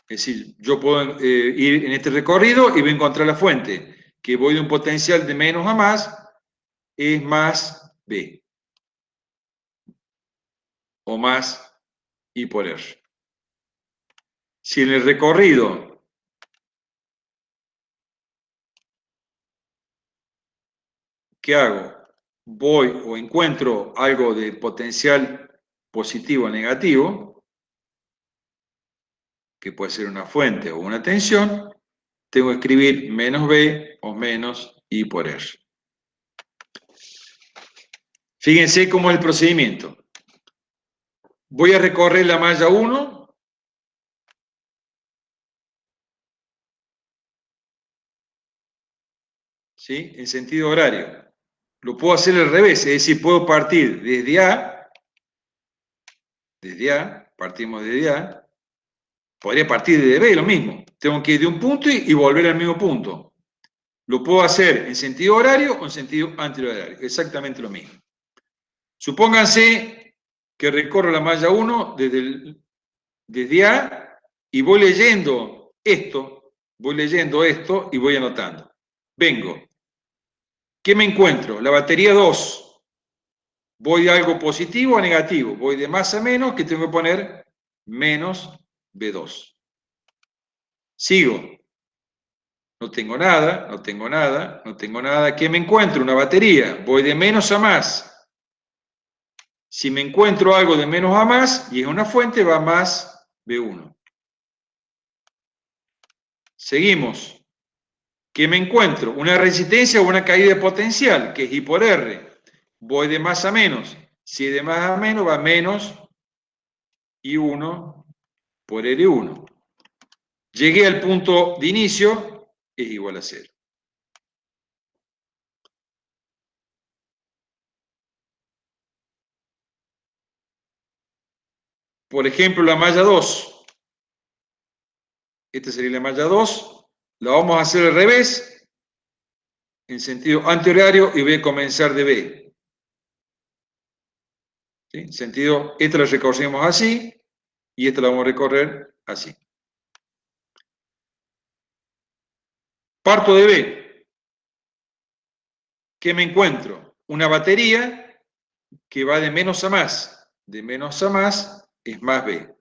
es decir, yo puedo ir en este recorrido y voy a encontrar la fuente, que voy de un potencial de menos a más, es más B, o más I por R. Si en el recorrido ¿qué hago? Voy o encuentro algo de potencial positivo o negativo, que puede ser una fuente o una tensión, tengo que escribir menos B o menos I por R. Fíjense cómo es el procedimiento. Voy a recorrer la malla 1, ¿sí? En sentido horario. Lo puedo hacer al revés, es decir, puedo partir desde A, partimos desde A, podría partir desde B, lo mismo. Tengo que ir de un punto y volver al mismo punto. Lo puedo hacer en sentido horario o en sentido antihorario, exactamente lo mismo. Supónganse que recorro la malla 1 desde A y voy leyendo esto y voy anotando. Vengo. ¿Qué me encuentro? La batería 2. Voy de algo positivo a negativo. Voy de más a menos, que tengo que poner menos B2. Sigo. No tengo nada, no tengo nada, no tengo nada. ¿Qué me encuentro? Una batería. Voy de menos a más. Si me encuentro algo de menos a más y es una fuente, va más B1. Seguimos. ¿Qué me encuentro? Una resistencia o una caída de potencial, que es I por R. Voy de más a menos. Si de más a menos, va menos I1 por R1. Llegué al punto de inicio, es igual a 0. Por ejemplo, la malla 2. Esta sería la malla 2. La vamos a hacer al revés, en sentido antihorario, y voy a comenzar de B. ¿Sí? En sentido, esta la recorremos así, y esta la vamos a recorrer así. Parto de B. ¿Qué me encuentro? Una batería que va de menos a más. De menos a más es más B.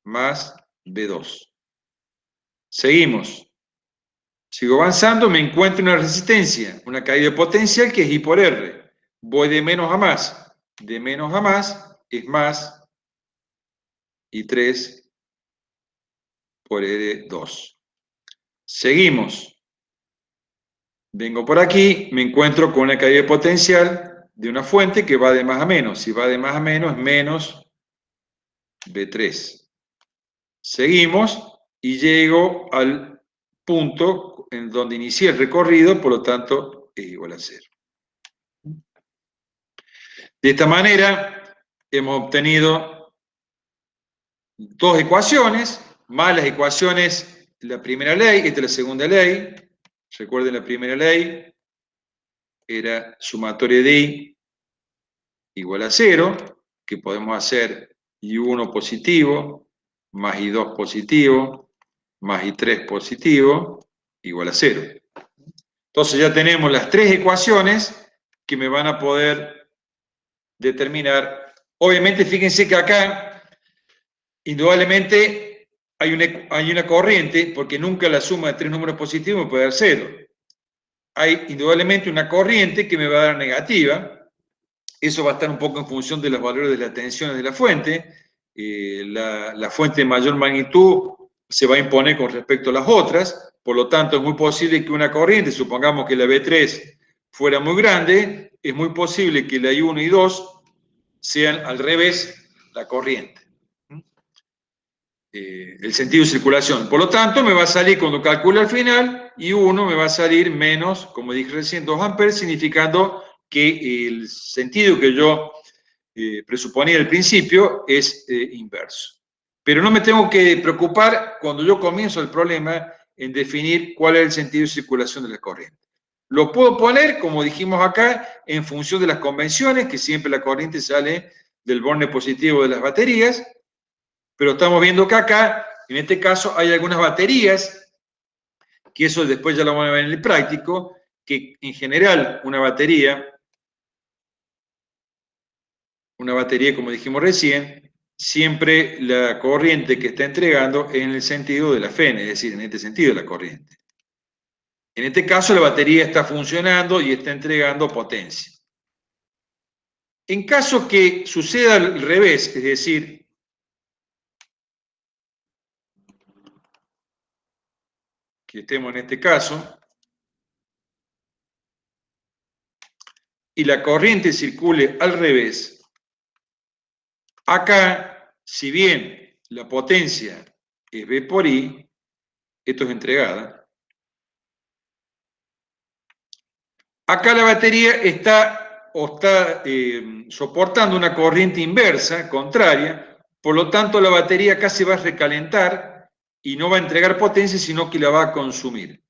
Más B2. Seguimos. Sigo avanzando, me encuentro una resistencia, una caída de potencial que es I por R. Voy de menos a más. De menos a más es más I3 por R2. Seguimos. Vengo por aquí, me encuentro con una caída de potencial de una fuente que va de más a menos. Si va de más a menos, es menos B3. Seguimos y llego al punto en donde inicié el recorrido, por lo tanto, es igual a 0. De esta manera, hemos obtenido dos ecuaciones, más las ecuaciones, la primera ley, esta es la segunda ley. Recuerden, la primera ley era sumatoria de I igual a 0, que podemos hacer I1 positivo, más I2 positivo, más I3 positivo, igual a 0. Entonces ya tenemos las tres ecuaciones que me van a poder determinar. Obviamente, fíjense que acá, indudablemente, hay una corriente, porque nunca la suma de tres números positivos me puede dar 0. Hay indudablemente una corriente que me va a dar negativa. Eso va a estar un poco en función de los valores de las tensiones de la fuente. La fuente de mayor magnitud se va a imponer con respecto a las otras. Por lo tanto, es muy posible que una corriente, supongamos que la B3 fuera muy grande, es muy posible que la I1 y 2 sean al revés la corriente. El sentido de circulación. Por lo tanto, me va a salir, cuando calcule al final, I1 me va a salir menos, como dije recién, 2 amperes, significando que el sentido que yo presuponía al principio es inverso. Pero no me tengo que preocupar cuando yo comienzo el problema en definir cuál es el sentido de circulación de la corriente. Lo puedo poner, como dijimos acá, en función de las convenciones, que siempre la corriente sale del borne positivo de las baterías, pero estamos viendo que acá, en este caso, hay algunas baterías, que eso después ya lo vamos a ver en el práctico, que en general una batería, como dijimos recién, siempre la corriente que está entregando es en el sentido de la FEN, es decir, en este sentido de la corriente. En este caso la batería está funcionando y está entregando potencia. En caso que suceda al revés, es decir, que estemos en este caso, y la corriente circule al revés, acá, si bien la potencia es V por I, esto es entregada, acá la batería está soportando una corriente inversa, contraria, por lo tanto la batería acá se va a recalentar y no va a entregar potencia, sino que la va a consumir.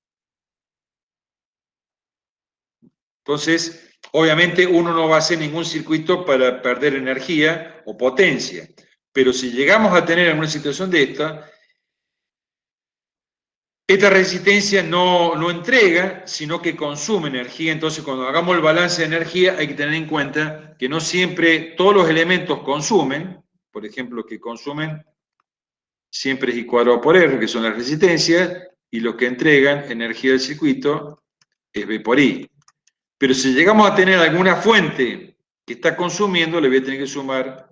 Entonces, obviamente uno no va a hacer ningún circuito para perder energía o potencia, pero si llegamos a tener alguna situación de esta resistencia no entrega, sino que consume energía. Entonces, cuando hagamos el balance de energía, hay que tener en cuenta que no siempre todos los elementos consumen. Por ejemplo, que consumen siempre es I cuadrado por R, que son las resistencias, y lo que entregan energía del circuito es V por I. Pero si llegamos a tener alguna fuente que está consumiendo, le voy a tener que sumar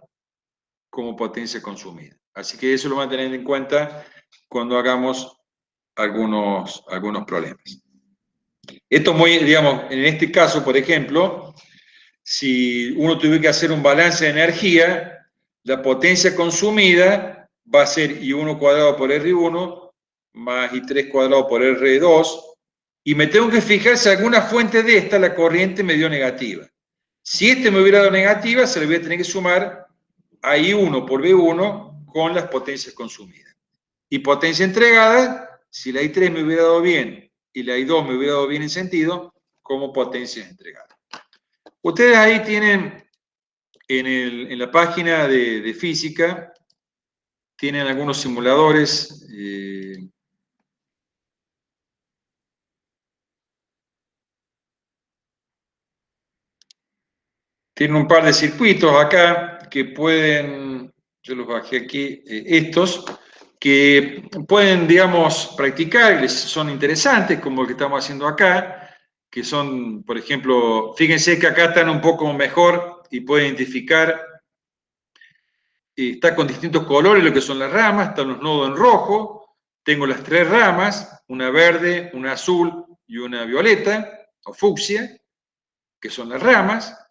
como potencia consumida. Así que eso lo van a tener en cuenta cuando hagamos algunos problemas. Esto muy, digamos, en este caso, por ejemplo, si uno tuviera que hacer un balance de energía, la potencia consumida va a ser I1 cuadrado por R1 más I3 cuadrado por R2, y me tengo que fijar si alguna fuente de esta, la corriente, me dio negativa. Si este me hubiera dado negativa, se le voy a tener que sumar a I1 por V1 con las potencias consumidas. Y potencia entregada, si la I3 me hubiera dado bien y la I2 me hubiera dado bien en sentido, como potencias entregadas. Ustedes ahí tienen en la página de física, tienen algunos simuladores. Tienen un par de circuitos acá que pueden, yo los bajé aquí, estos, que pueden, digamos, practicar, les son interesantes, como el que estamos haciendo acá, que son, por ejemplo, fíjense que acá están un poco mejor y pueden identificar, está con distintos colores lo que son las ramas, están los nodos en rojo, tengo las tres ramas, una verde, una azul y una violeta, o fucsia, que son las ramas,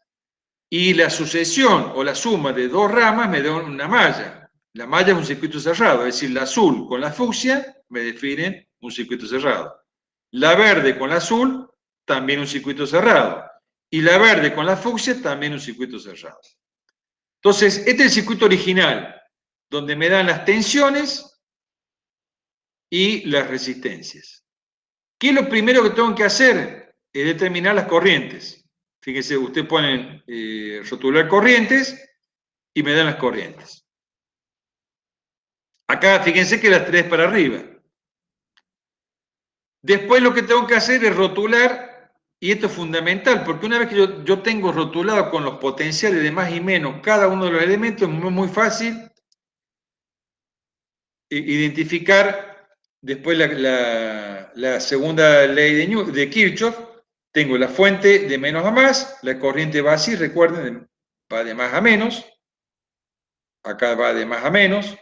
y la sucesión o la suma de dos ramas me da una malla. La malla es un circuito cerrado, es decir, la azul con la fucsia me definen un circuito cerrado. La verde con la azul, también un circuito cerrado. Y la verde con la fucsia, también un circuito cerrado. Entonces, este es el circuito original, donde me dan las tensiones y las resistencias. ¿Qué es lo primero que tengo que hacer? Es determinar las corrientes. Fíjense, usted pone rotular corrientes y me dan las corrientes. Acá, fíjense que las tres para arriba. Después lo que tengo que hacer es rotular, y esto es fundamental, porque una vez que yo tengo rotulado con los potenciales de más y menos cada uno de los elementos, es muy fácil identificar después la segunda ley de Kirchhoff. Tengo la fuente de menos a más, la corriente va así, recuerden, va de más a menos, acá va de más a menos,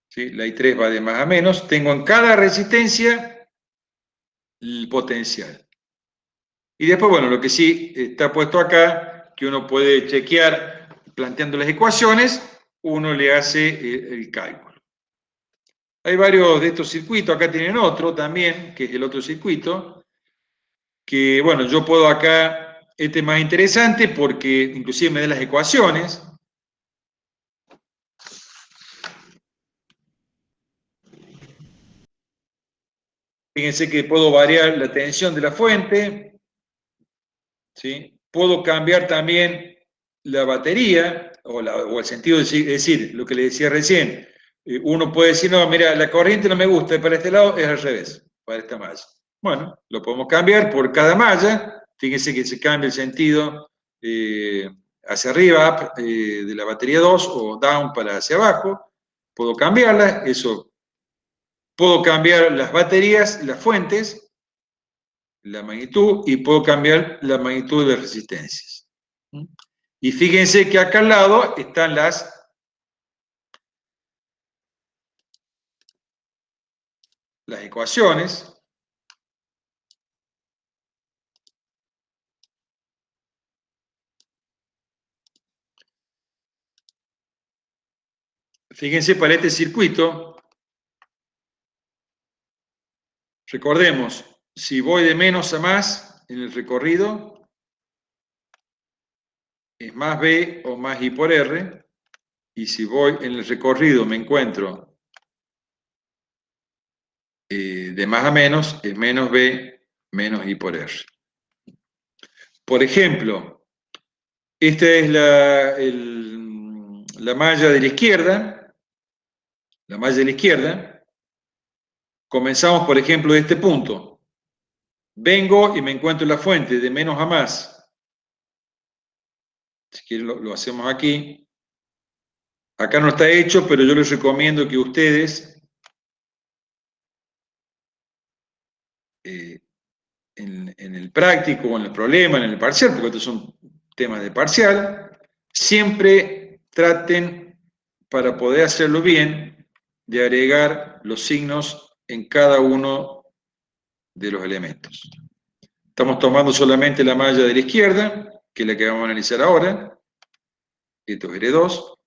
¿sí? La I3 va de más a menos, tengo en cada resistencia el potencial. Y después, bueno, lo que sí está puesto acá, que uno puede chequear planteando las ecuaciones, uno le hace el cálculo. Hay varios de estos circuitos, acá tienen otro también, que es el otro circuito, que bueno, yo puedo acá, este es más interesante porque inclusive me da las ecuaciones. Fíjense que puedo variar la tensión de la fuente, ¿sí? Puedo cambiar también la batería, o el sentido de decir, lo que le decía recién. Uno puede decir, no, mira, la corriente no me gusta, para este lado es al revés, para esta malla. Bueno, lo podemos cambiar por cada malla. Fíjense que se cambia el sentido hacia arriba de la batería 2 o down para hacia abajo. Puedo cambiarla, eso. Puedo cambiar las baterías, las fuentes, la magnitud, y puedo cambiar la magnitud de las resistencias. Y fíjense que acá al lado están las ecuaciones. Fíjense para este circuito, recordemos, si voy de menos a más en el recorrido, es más B o más I por R, y si voy en el recorrido me encuentro de más a menos, es menos B menos I por R. Por ejemplo, esta es la malla de la izquierda. La malla de la izquierda. Comenzamos, por ejemplo, de este punto. Vengo y me encuentro la fuente de menos a más. Si quieren lo hacemos aquí. Acá no está hecho, pero yo les recomiendo que ustedes en el práctico, en el problema, en el parcial, porque estos son temas de parcial, siempre traten, para poder hacerlo bien, de agregar los signos en cada uno de los elementos. Estamos tomando solamente la malla de la izquierda, que es la que vamos a analizar ahora. Esto es R2.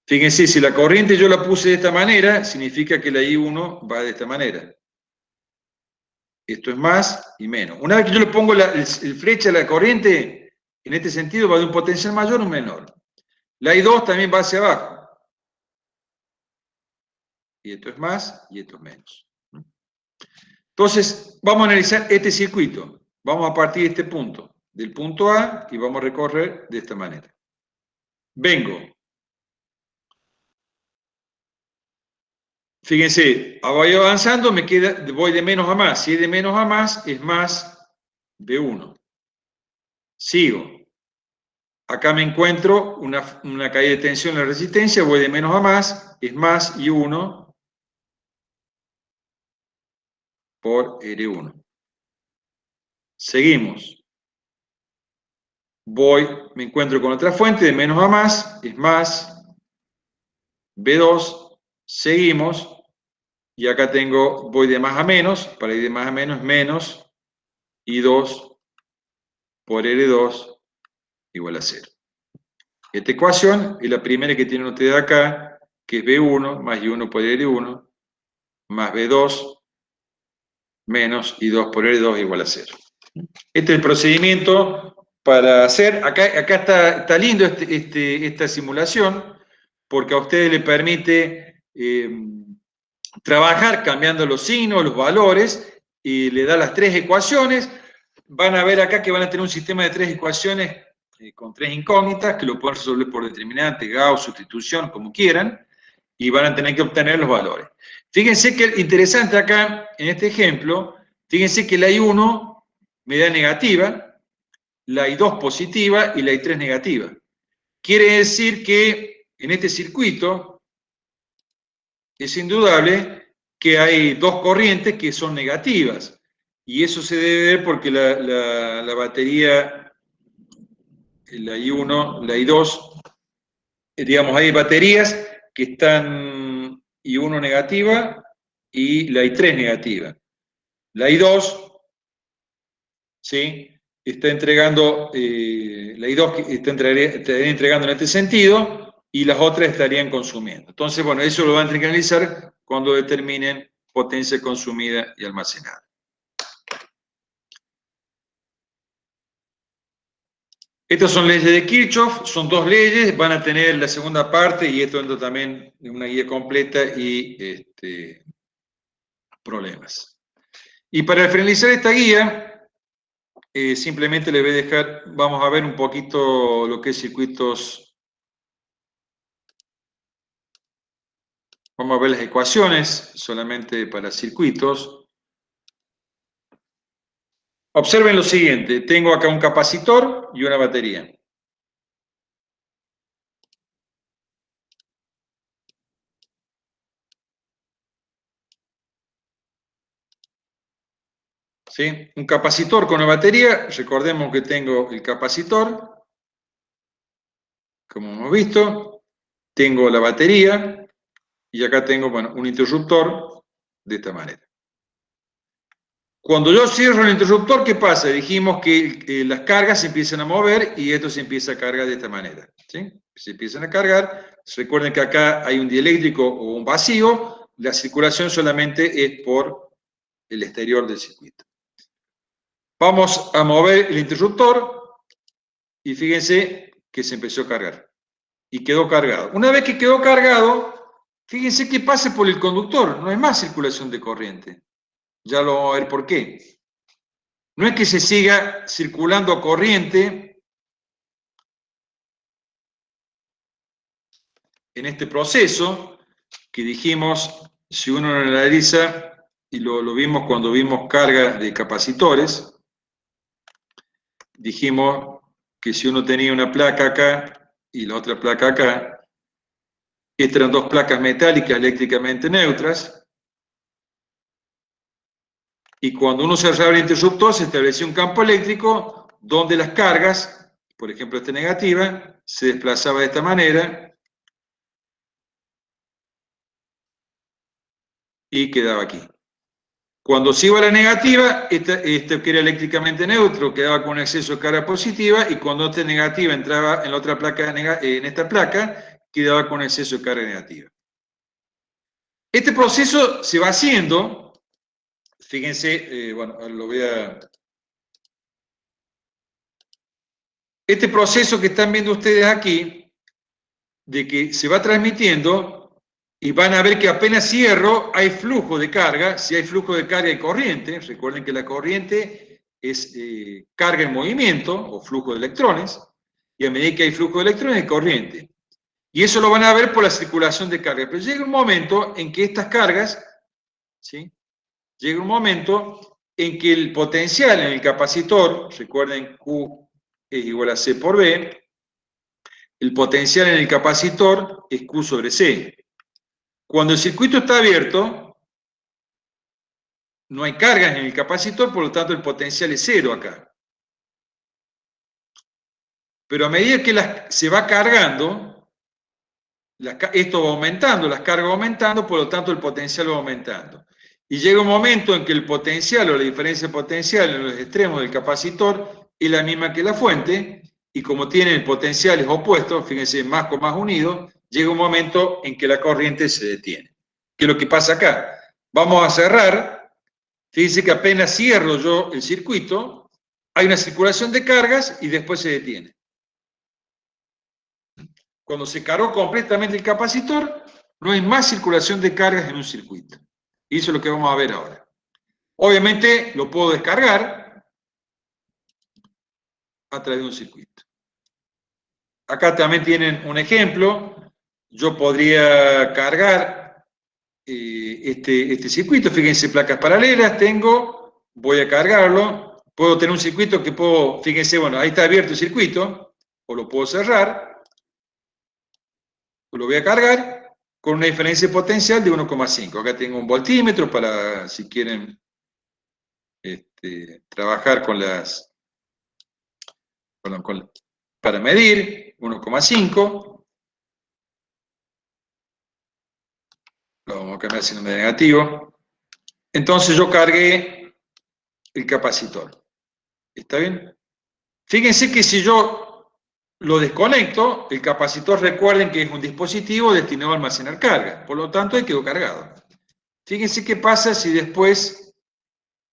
Fíjense, si la corriente yo la puse de esta manera, significa que la I1 va de esta manera. Esto es más y menos. Una vez que yo le pongo el flecha a la corriente, en este sentido va de un potencial mayor a un menor. La I2 también va hacia abajo. Y esto es más y esto es menos. Entonces, vamos a analizar este circuito. Vamos a partir de este punto, del punto A, y vamos a recorrer de esta manera. Vengo. Fíjense, voy avanzando, voy de menos a más. Si es de menos a más, es más B1. Sigo. Acá me encuentro una caída de tensión en la resistencia, voy de menos a más, es más I1 por R1. Seguimos. Me encuentro con otra fuente de menos a más, es más B2. Seguimos. Y acá voy de más a menos, para ir de más a menos, menos I2 por R2 igual a 0. Esta ecuación es la primera que tienen ustedes acá, que es B1 más I1 por R1 más B2 menos I2 por R2 igual a 0. Este es el procedimiento para hacer. Acá está lindo esta simulación, porque a ustedes les permite trabajar cambiando los signos, los valores, y le da las tres ecuaciones. Van a ver acá que van a tener un sistema de tres ecuaciones con tres incógnitas, que lo pueden resolver por determinante, Gauss, sustitución, como quieran, y van a tener que obtener los valores. Fíjense que interesante acá, en este ejemplo, fíjense que la I1 me da negativa, la I2 positiva y la I3 negativa. Quiere decir que en este circuito es indudable que hay dos corrientes que son negativas. Y eso se debe ver porque la batería, la I1, la I2, digamos, hay baterías que están I1 negativa y la I3 negativa. La I2, ¿sí?, está entregando, la I2 estaría entregando en este sentido y las otras estarían consumiendo. Entonces, bueno, eso lo van a tener que analizar cuando determinen potencia consumida y almacenada. Estas son leyes de Kirchhoff, son dos leyes, van a tener la segunda parte y esto entra también en una guía completa y problemas. Y para finalizar esta guía, simplemente les voy a dejar, vamos a ver un poquito lo que es circuitos. Vamos a ver las ecuaciones solamente para circuitos. Observen lo siguiente, tengo acá un capacitor y una batería. ¿Sí? Un capacitor con una batería, recordemos que tengo el capacitor, como hemos visto, tengo la batería y acá tengo, bueno, un interruptor de esta manera. Cuando yo cierro el interruptor, ¿qué pasa? Dijimos que las cargas se empiezan a mover y esto se empieza a cargar de esta manera. ¿Sí? Se empiezan a cargar. Recuerden que acá hay un dieléctrico o un vacío. La circulación solamente es por el exterior del circuito. Vamos a mover el interruptor y fíjense que se empezó a cargar. Y quedó cargado. Una vez que quedó cargado, fíjense que pasa por el conductor. No hay más circulación de corriente. Ya lo vamos a ver por qué. No es que se siga circulando corriente en este proceso, que dijimos, si uno lo analiza, y lo vimos cuando vimos carga de capacitores, dijimos que si uno tenía una placa acá y la otra placa acá, estas eran dos placas metálicas eléctricamente neutras, y cuando uno cerraba el interruptor se establecía un campo eléctrico donde las cargas, por ejemplo esta negativa, se desplazaba de esta manera y quedaba aquí. Cuando se iba a la negativa, este que era eléctricamente neutro quedaba con un exceso de carga positiva, y cuando esta negativa entraba en la otra placa, en esta placa, quedaba con exceso de carga negativa. Este proceso se va haciendo, fíjense, bueno, lo voy a... Este proceso que están viendo ustedes aquí, de que se va transmitiendo, y van a ver que apenas cierro hay flujo de carga. Si hay flujo de carga y corriente, recuerden que la corriente es carga en movimiento o flujo de electrones, y a medida que hay flujo de electrones hay corriente. Y eso lo van a ver por la circulación de carga. Pero llega un momento en que estas cargas, ¿sí? Llega un momento en que el potencial en el capacitor, recuerden Q es igual a C por B, el potencial en el capacitor es Q sobre C. Cuando el circuito está abierto, no hay cargas en el capacitor, por lo tanto el potencial es cero acá. Pero a medida que se va cargando, esto va aumentando, las cargas van aumentando, por lo tanto el potencial va aumentando. Y llega un momento en que el potencial o la diferencia potencial en los extremos del capacitor es la misma que la fuente, y como tienen potenciales opuestos, fíjense, más con más unidos, llega un momento en que la corriente se detiene. ¿Qué es lo que pasa acá? Vamos a cerrar. Fíjense que apenas cierro yo el circuito, hay una circulación de cargas y después se detiene. Cuando se cargó completamente el capacitor, no hay más circulación de cargas en un circuito. Y eso es lo que vamos a ver ahora. Obviamente lo puedo descargar a través de un circuito. Acá también tienen un ejemplo. Yo podría cargar este circuito. Fíjense, placas paralelas tengo, voy a cargarlo. Puedo tener un circuito que puedo, fíjense, bueno, ahí está abierto el circuito, o lo puedo cerrar, o lo voy a cargar con una diferencia potencial de 1,5. Acá tengo un voltímetro para, si quieren, trabajar con las, para medir, 1,5. Lo vamos a cambiar si no me da negativo. Entonces yo cargué el capacitor. ¿Está bien? Fíjense que si yo lo desconecto, el capacitor, recuerden que es un dispositivo destinado a almacenar carga, por lo tanto quedó cargado. Fíjense qué pasa si después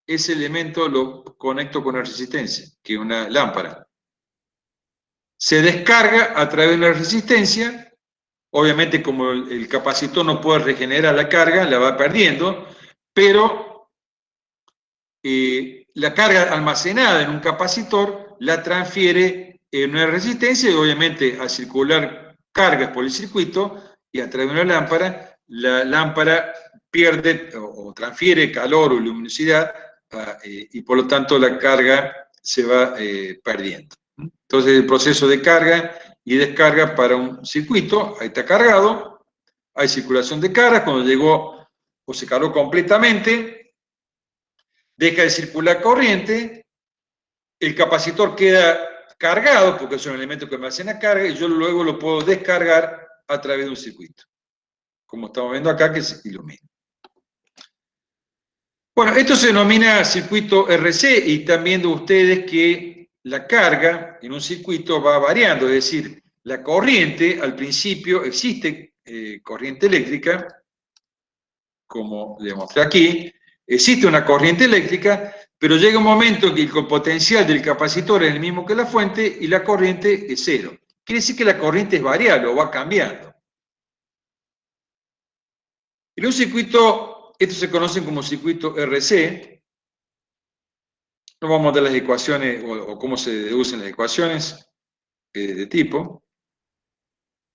ese elemento lo conecto con una resistencia, que es una lámpara. Se descarga a través de una resistencia. Obviamente, como el capacitor no puede regenerar la carga, la va perdiendo, pero la carga almacenada en un capacitor la transfiere en una resistencia, y obviamente al circular cargas por el circuito y a través de una lámpara, la lámpara pierde o transfiere calor o luminosidad, y por lo tanto la carga se va perdiendo. Entonces el proceso de carga y descarga para un circuito, ahí está cargado, hay circulación de carga. Cuando llegó o se cargó completamente, deja de circular corriente, el capacitor queda cargado porque es un elemento que almacena carga, y yo luego lo puedo descargar a través de un circuito, como estamos viendo acá, que se ilumina. Bueno, esto se denomina circuito RC, y están viendo ustedes que la carga en un circuito va variando, es decir, la corriente, al principio existe corriente eléctrica, como le mostré aquí, existe una corriente eléctrica, pero llega un momento en que el potencial del capacitor es el mismo que la fuente y la corriente es cero. Quiere decir que la corriente es variable o va cambiando. En un circuito, esto se conoce como circuito RC. No vamos a dar las ecuaciones o cómo se deducen las ecuaciones de tipo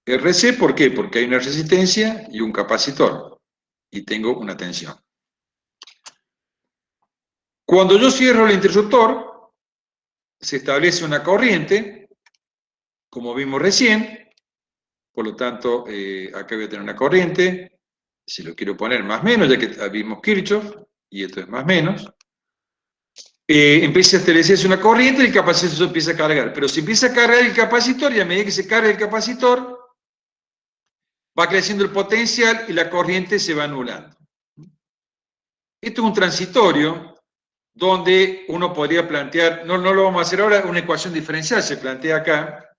RC. ¿Por qué? Porque hay una resistencia y un capacitor, y tengo una tensión. Cuando yo cierro el interruptor, se establece una corriente, como vimos recién. Por lo tanto, acá voy a tener una corriente, si lo quiero poner más menos, ya que vimos Kirchhoff, y esto es más menos. empieza a establecerse una corriente y el capacitor se empieza a cargar. Pero si empieza a cargar el capacitor y a medida que se carga el capacitor, va creciendo el potencial y la corriente se va anulando. Esto es un transitorio donde uno podría plantear, no lo vamos a hacer ahora, una ecuación diferencial se plantea acá,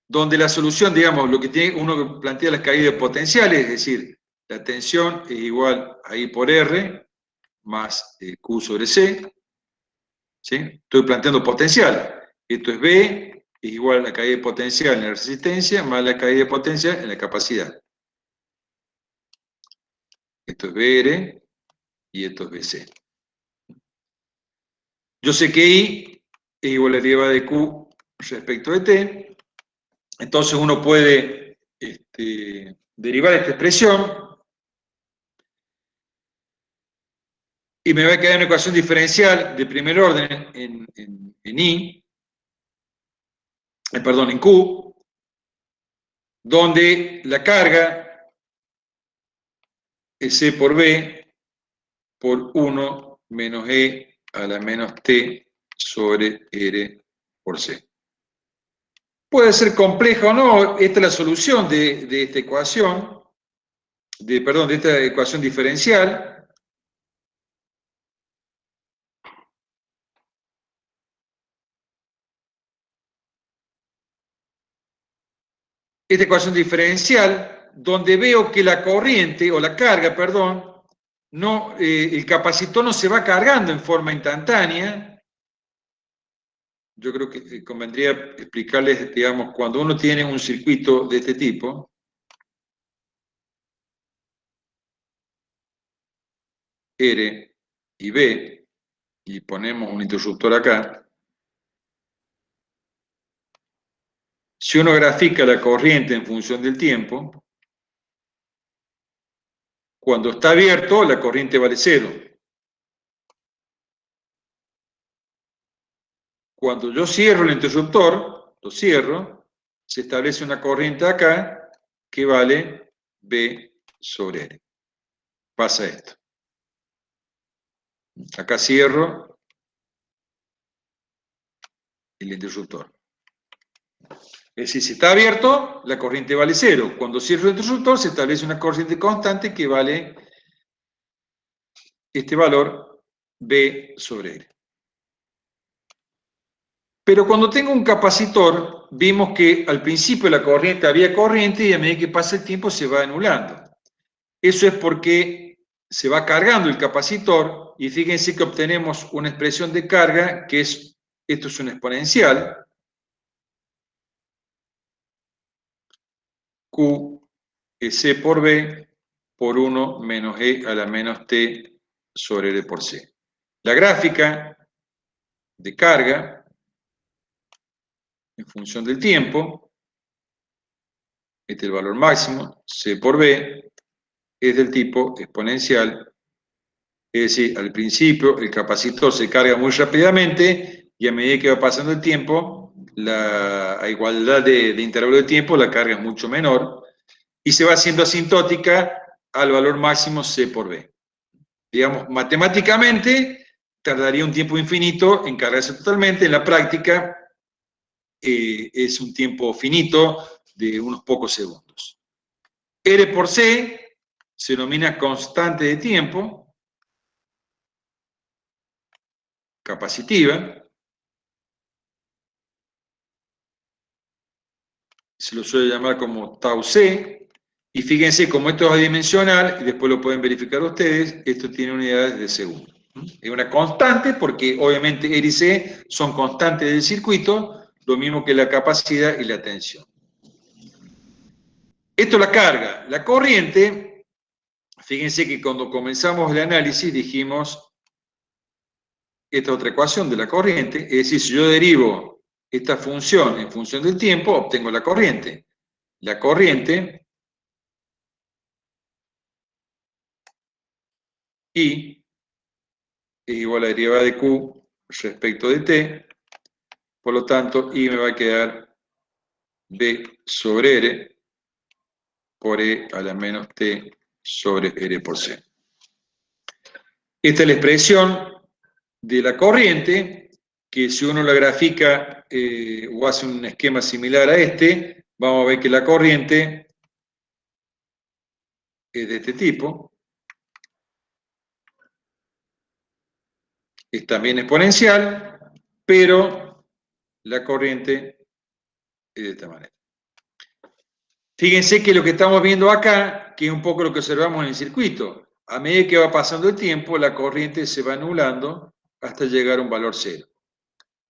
donde la solución, digamos, lo que tiene uno plantea las caídas potenciales, es decir, la tensión es igual a I por R más Q sobre C, ¿sí? Estoy planteando potencial. Esto es B, es igual a la caída de potencial en la resistencia más la caída de potencial en la capacidad. Esto es BR y esto es BC. Yo sé que I es igual a la derivada de Q respecto de T, entonces uno puede derivar esta expresión y me va a quedar una ecuación diferencial de primer orden en Q, donde la carga es C por B por 1 menos E a la menos T sobre R por C. Puede ser compleja o no, esta es la solución de esta ecuación, de esta ecuación diferencial. Esta ecuación diferencial, donde veo que la corriente, o la carga, perdón, no, el capacitor no se va cargando en forma instantánea. Yo creo que convendría explicarles, digamos, cuando uno tiene un circuito de este tipo, R y B, y ponemos un interruptor acá, si uno grafica la corriente en función del tiempo, cuando está abierto, la corriente vale 0. Cuando yo cierro el interruptor, lo cierro, se establece una corriente acá que vale B sobre R. Pasa esto. Acá cierro el interruptor. Es decir, si está abierto, la corriente vale 0. Cuando cierro el interruptor, se establece una corriente constante que vale este valor B sobre R. Pero cuando tengo un capacitor, vimos que al principio la corriente había corriente y a medida que pasa el tiempo se va anulando. Eso es porque se va cargando el capacitor y fíjense que obtenemos una expresión de carga que es, esto es una exponencial, Q es C por B por 1 menos E a la menos T sobre R por C. La gráfica de carga en función del tiempo, este es el valor máximo, C por B, es del tipo exponencial, es decir, al principio el capacitor se carga muy rápidamente y a medida que va pasando el tiempo, a igualdad de intervalo de tiempo, la carga es mucho menor y se va haciendo asintótica al valor máximo C por B. Digamos, matemáticamente tardaría un tiempo infinito en cargarse totalmente, en la práctica es un tiempo finito de unos pocos segundos. R por C se denomina constante de tiempo, capacitiva, se lo suele llamar como tau C, y fíjense como esto es adimensional, y después lo pueden verificar ustedes, esto tiene unidades de segundo. Es una constante porque obviamente R y C son constantes del circuito, lo mismo que la capacidad y la tensión. Esto es la carga. La corriente, fíjense que cuando comenzamos el análisis dijimos esta otra ecuación de la corriente, es decir, si yo derivo esta función en función del tiempo, obtengo la corriente. La corriente I es igual a la derivada de Q respecto de T, por lo tanto I me va a quedar B sobre R por E a la menos T sobre R por C. Esta es la expresión de la corriente, que si uno la grafica o hace un esquema similar a este, vamos a ver que la corriente es de este tipo, es también exponencial, pero la corriente es de esta manera. Fíjense que lo que estamos viendo acá, que es un poco lo que observamos en el circuito, a medida que va pasando el tiempo, la corriente se va anulando hasta llegar a un valor cero.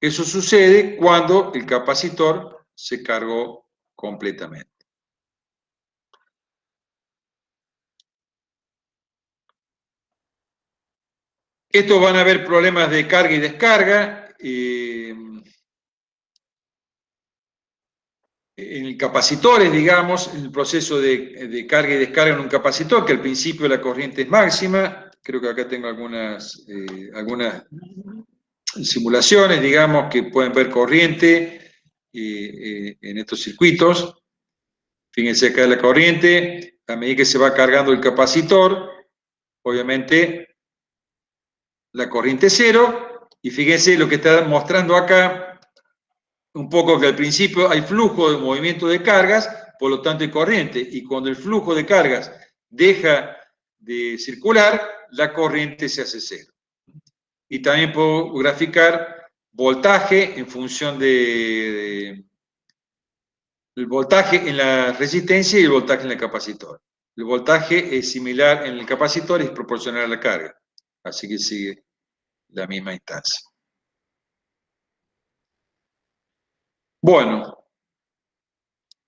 Eso sucede cuando el capacitor se cargó completamente. Estos van a haber problemas de carga y descarga. En capacitores, digamos, el proceso de carga y descarga en un capacitor, que al principio la corriente es máxima. Creo que acá tengo algunas simulaciones, digamos, que pueden ver corriente en estos circuitos. Fíjense acá la corriente, a medida que se va cargando el capacitor, obviamente la corriente es cero, y fíjense lo que está mostrando acá, un poco que al principio hay flujo de movimiento de cargas, por lo tanto hay corriente, y cuando el flujo de cargas deja de circular, la corriente se hace cero. Y también puedo graficar voltaje en función de el voltaje en la resistencia y el voltaje en el capacitor. El voltaje es similar en el capacitor y es proporcional a la carga. Así que sigue la misma instancia. Bueno,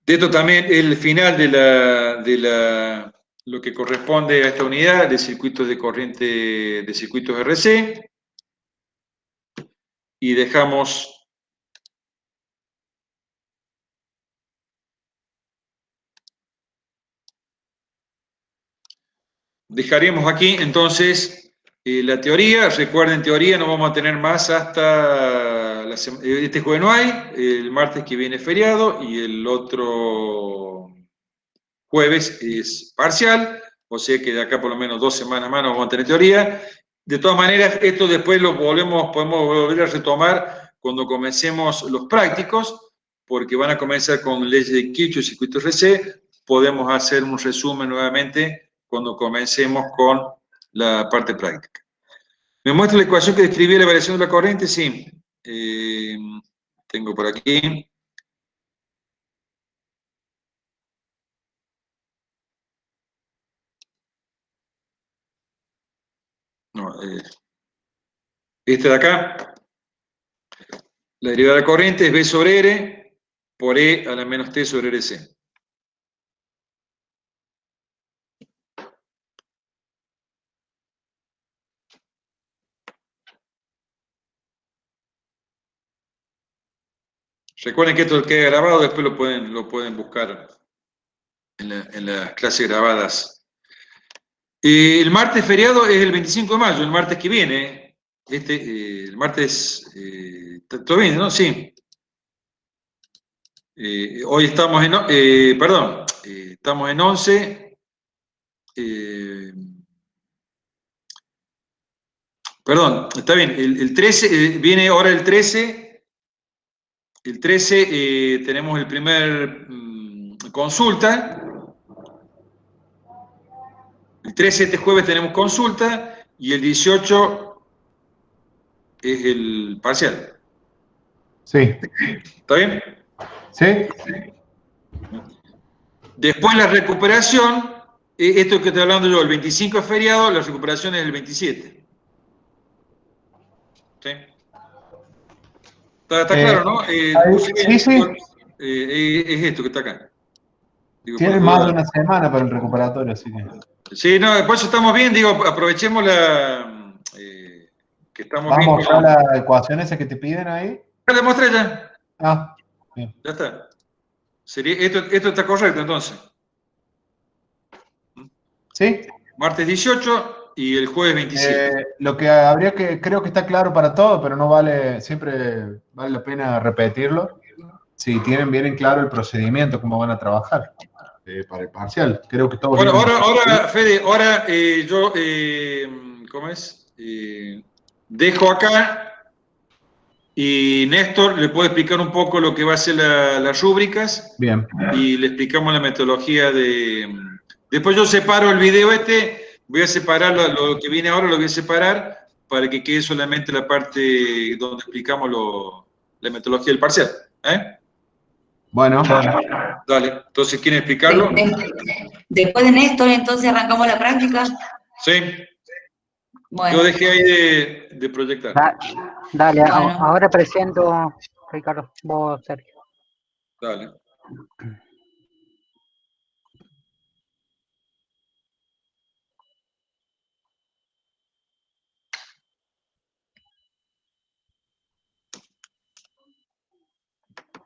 de esto también el final de lo que corresponde a esta unidad de circuitos de corriente, de circuitos RC. Y dejamos dejaremos aquí entonces la teoría. Recuerden, teoría no vamos a tener más hasta este jueves no hay, el martes que viene es feriado y el otro jueves es parcial, o sea que de acá por lo menos 2 semanas más no vamos a tener teoría. De todas maneras, esto después lo podemos volver a retomar cuando comencemos los prácticos, porque van a comenzar con leyes de Kirchhoff y circuitos RC. Podemos hacer un resumen nuevamente cuando comencemos con la parte práctica. ¿Me muestra la ecuación que describía la variación de la corriente? Sí. Tengo por aquí. No, este de acá. La derivada de la corriente es B sobre R por E a la menos T sobre RC. Recuerden que esto queda grabado, después lo pueden buscar en las clases grabadas. El martes feriado es el 25 de mayo, el martes que viene. El martes, ¿todo bien, no? Sí. Hoy estamos en, perdón, estamos en 11. Perdón, está bien, el 13, viene ahora el 13. El 13 tenemos el primer consulta. El 13, este jueves, tenemos consulta. Y el 18 es el parcial. Sí. ¿Está bien? Sí. Después la recuperación, esto que estoy hablando yo, el 25 es feriado, la recuperación es el 27. ¿Sí? ¿Está claro, no? Sí, sí. Es esto que está acá. Digo, Tiene más de una semana para el recuperatorio, así que. Sí, no, después estamos bien, digo, aprovechemos que estamos bien. ¿Vamos a la ecuación esa que te piden ahí? Ya la mostré ya. Ah, bien. Ya está. Esto está correcto entonces. ¿Sí? Martes 18 y el jueves 27. Lo que habría creo que está claro para todo, pero no vale, siempre vale la pena repetirlo. Si tienen bien en claro el procedimiento, cómo van a trabajar para el parcial. Creo que todos. Bueno, ahora, Fede, ahora yo, ¿cómo es? dejo acá y Néstor le puede explicar un poco lo que va a ser las rúbricas. Bien. Y le explicamos la metodología de... Después yo separo el video voy a separar lo que viene ahora, lo voy a separar para que quede solamente la parte donde explicamos la metodología del parcial. Bueno. Dale, entonces, ¿quieren explicarlo? Después de Néstor, entonces arrancamos la práctica. Sí. Bueno. Yo dejé ahí de proyectar. Dale, bueno. Ahora presento, Ricardo, vos, Sergio. Dale.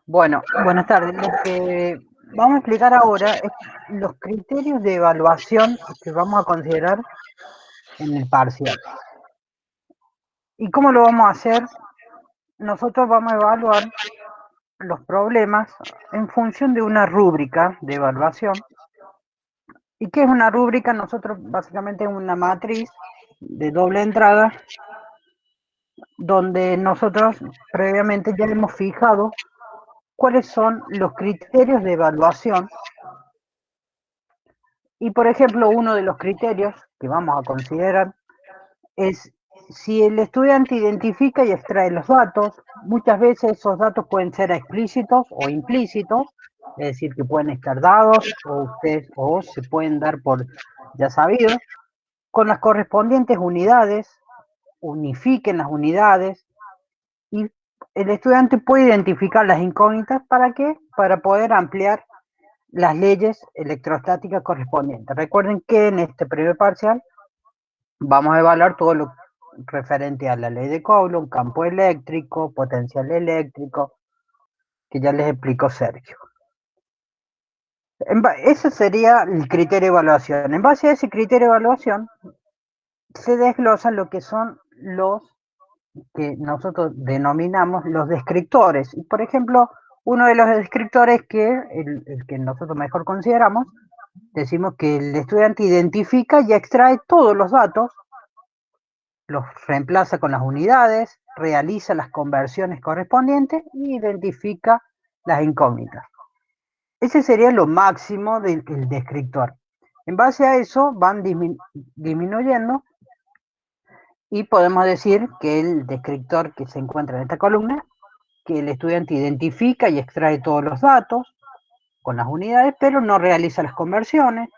Bueno, buenas tardes. Lo que vamos a explicar ahora es los criterios de evaluación que vamos a considerar en el parcial. ¿Y cómo lo vamos a hacer? Nosotros vamos a evaluar los problemas en función de una rúbrica de evaluación. ¿Y qué es una rúbrica? Nosotros básicamente es una matriz de doble entrada donde nosotros previamente ya hemos fijado cuáles son los criterios de evaluación. Y por ejemplo, uno de los criterios que vamos a considerar es si el estudiante identifica y extrae los datos. Muchas veces esos datos pueden ser explícitos o implícitos, es decir, que pueden estar dados o se pueden dar por ya sabido, con las correspondientes unidades, unifiquen las unidades, y el estudiante puede identificar las incógnitas. ¿Para qué? Para poder ampliar las leyes electrostáticas correspondientes. Recuerden que en este primer parcial vamos a evaluar todo lo referente a la ley de Coulomb, campo eléctrico, potencial eléctrico, que ya les explicó Sergio. Ese sería el criterio de evaluación. En base a ese criterio de evaluación, se desglosan lo que son los que nosotros denominamos los descriptores. Y por ejemplo, uno de los descriptores que el que nosotros mejor consideramos, decimos que el estudiante identifica y extrae todos los datos, los reemplaza con las unidades, realiza las conversiones correspondientes y identifica las incógnitas. Ese sería lo máximo del descriptor. En base a eso van disminuyendo y podemos decir que el descriptor que se encuentra en esta columna, que el estudiante identifica y extrae todos los datos con las unidades, pero no realiza las conversiones.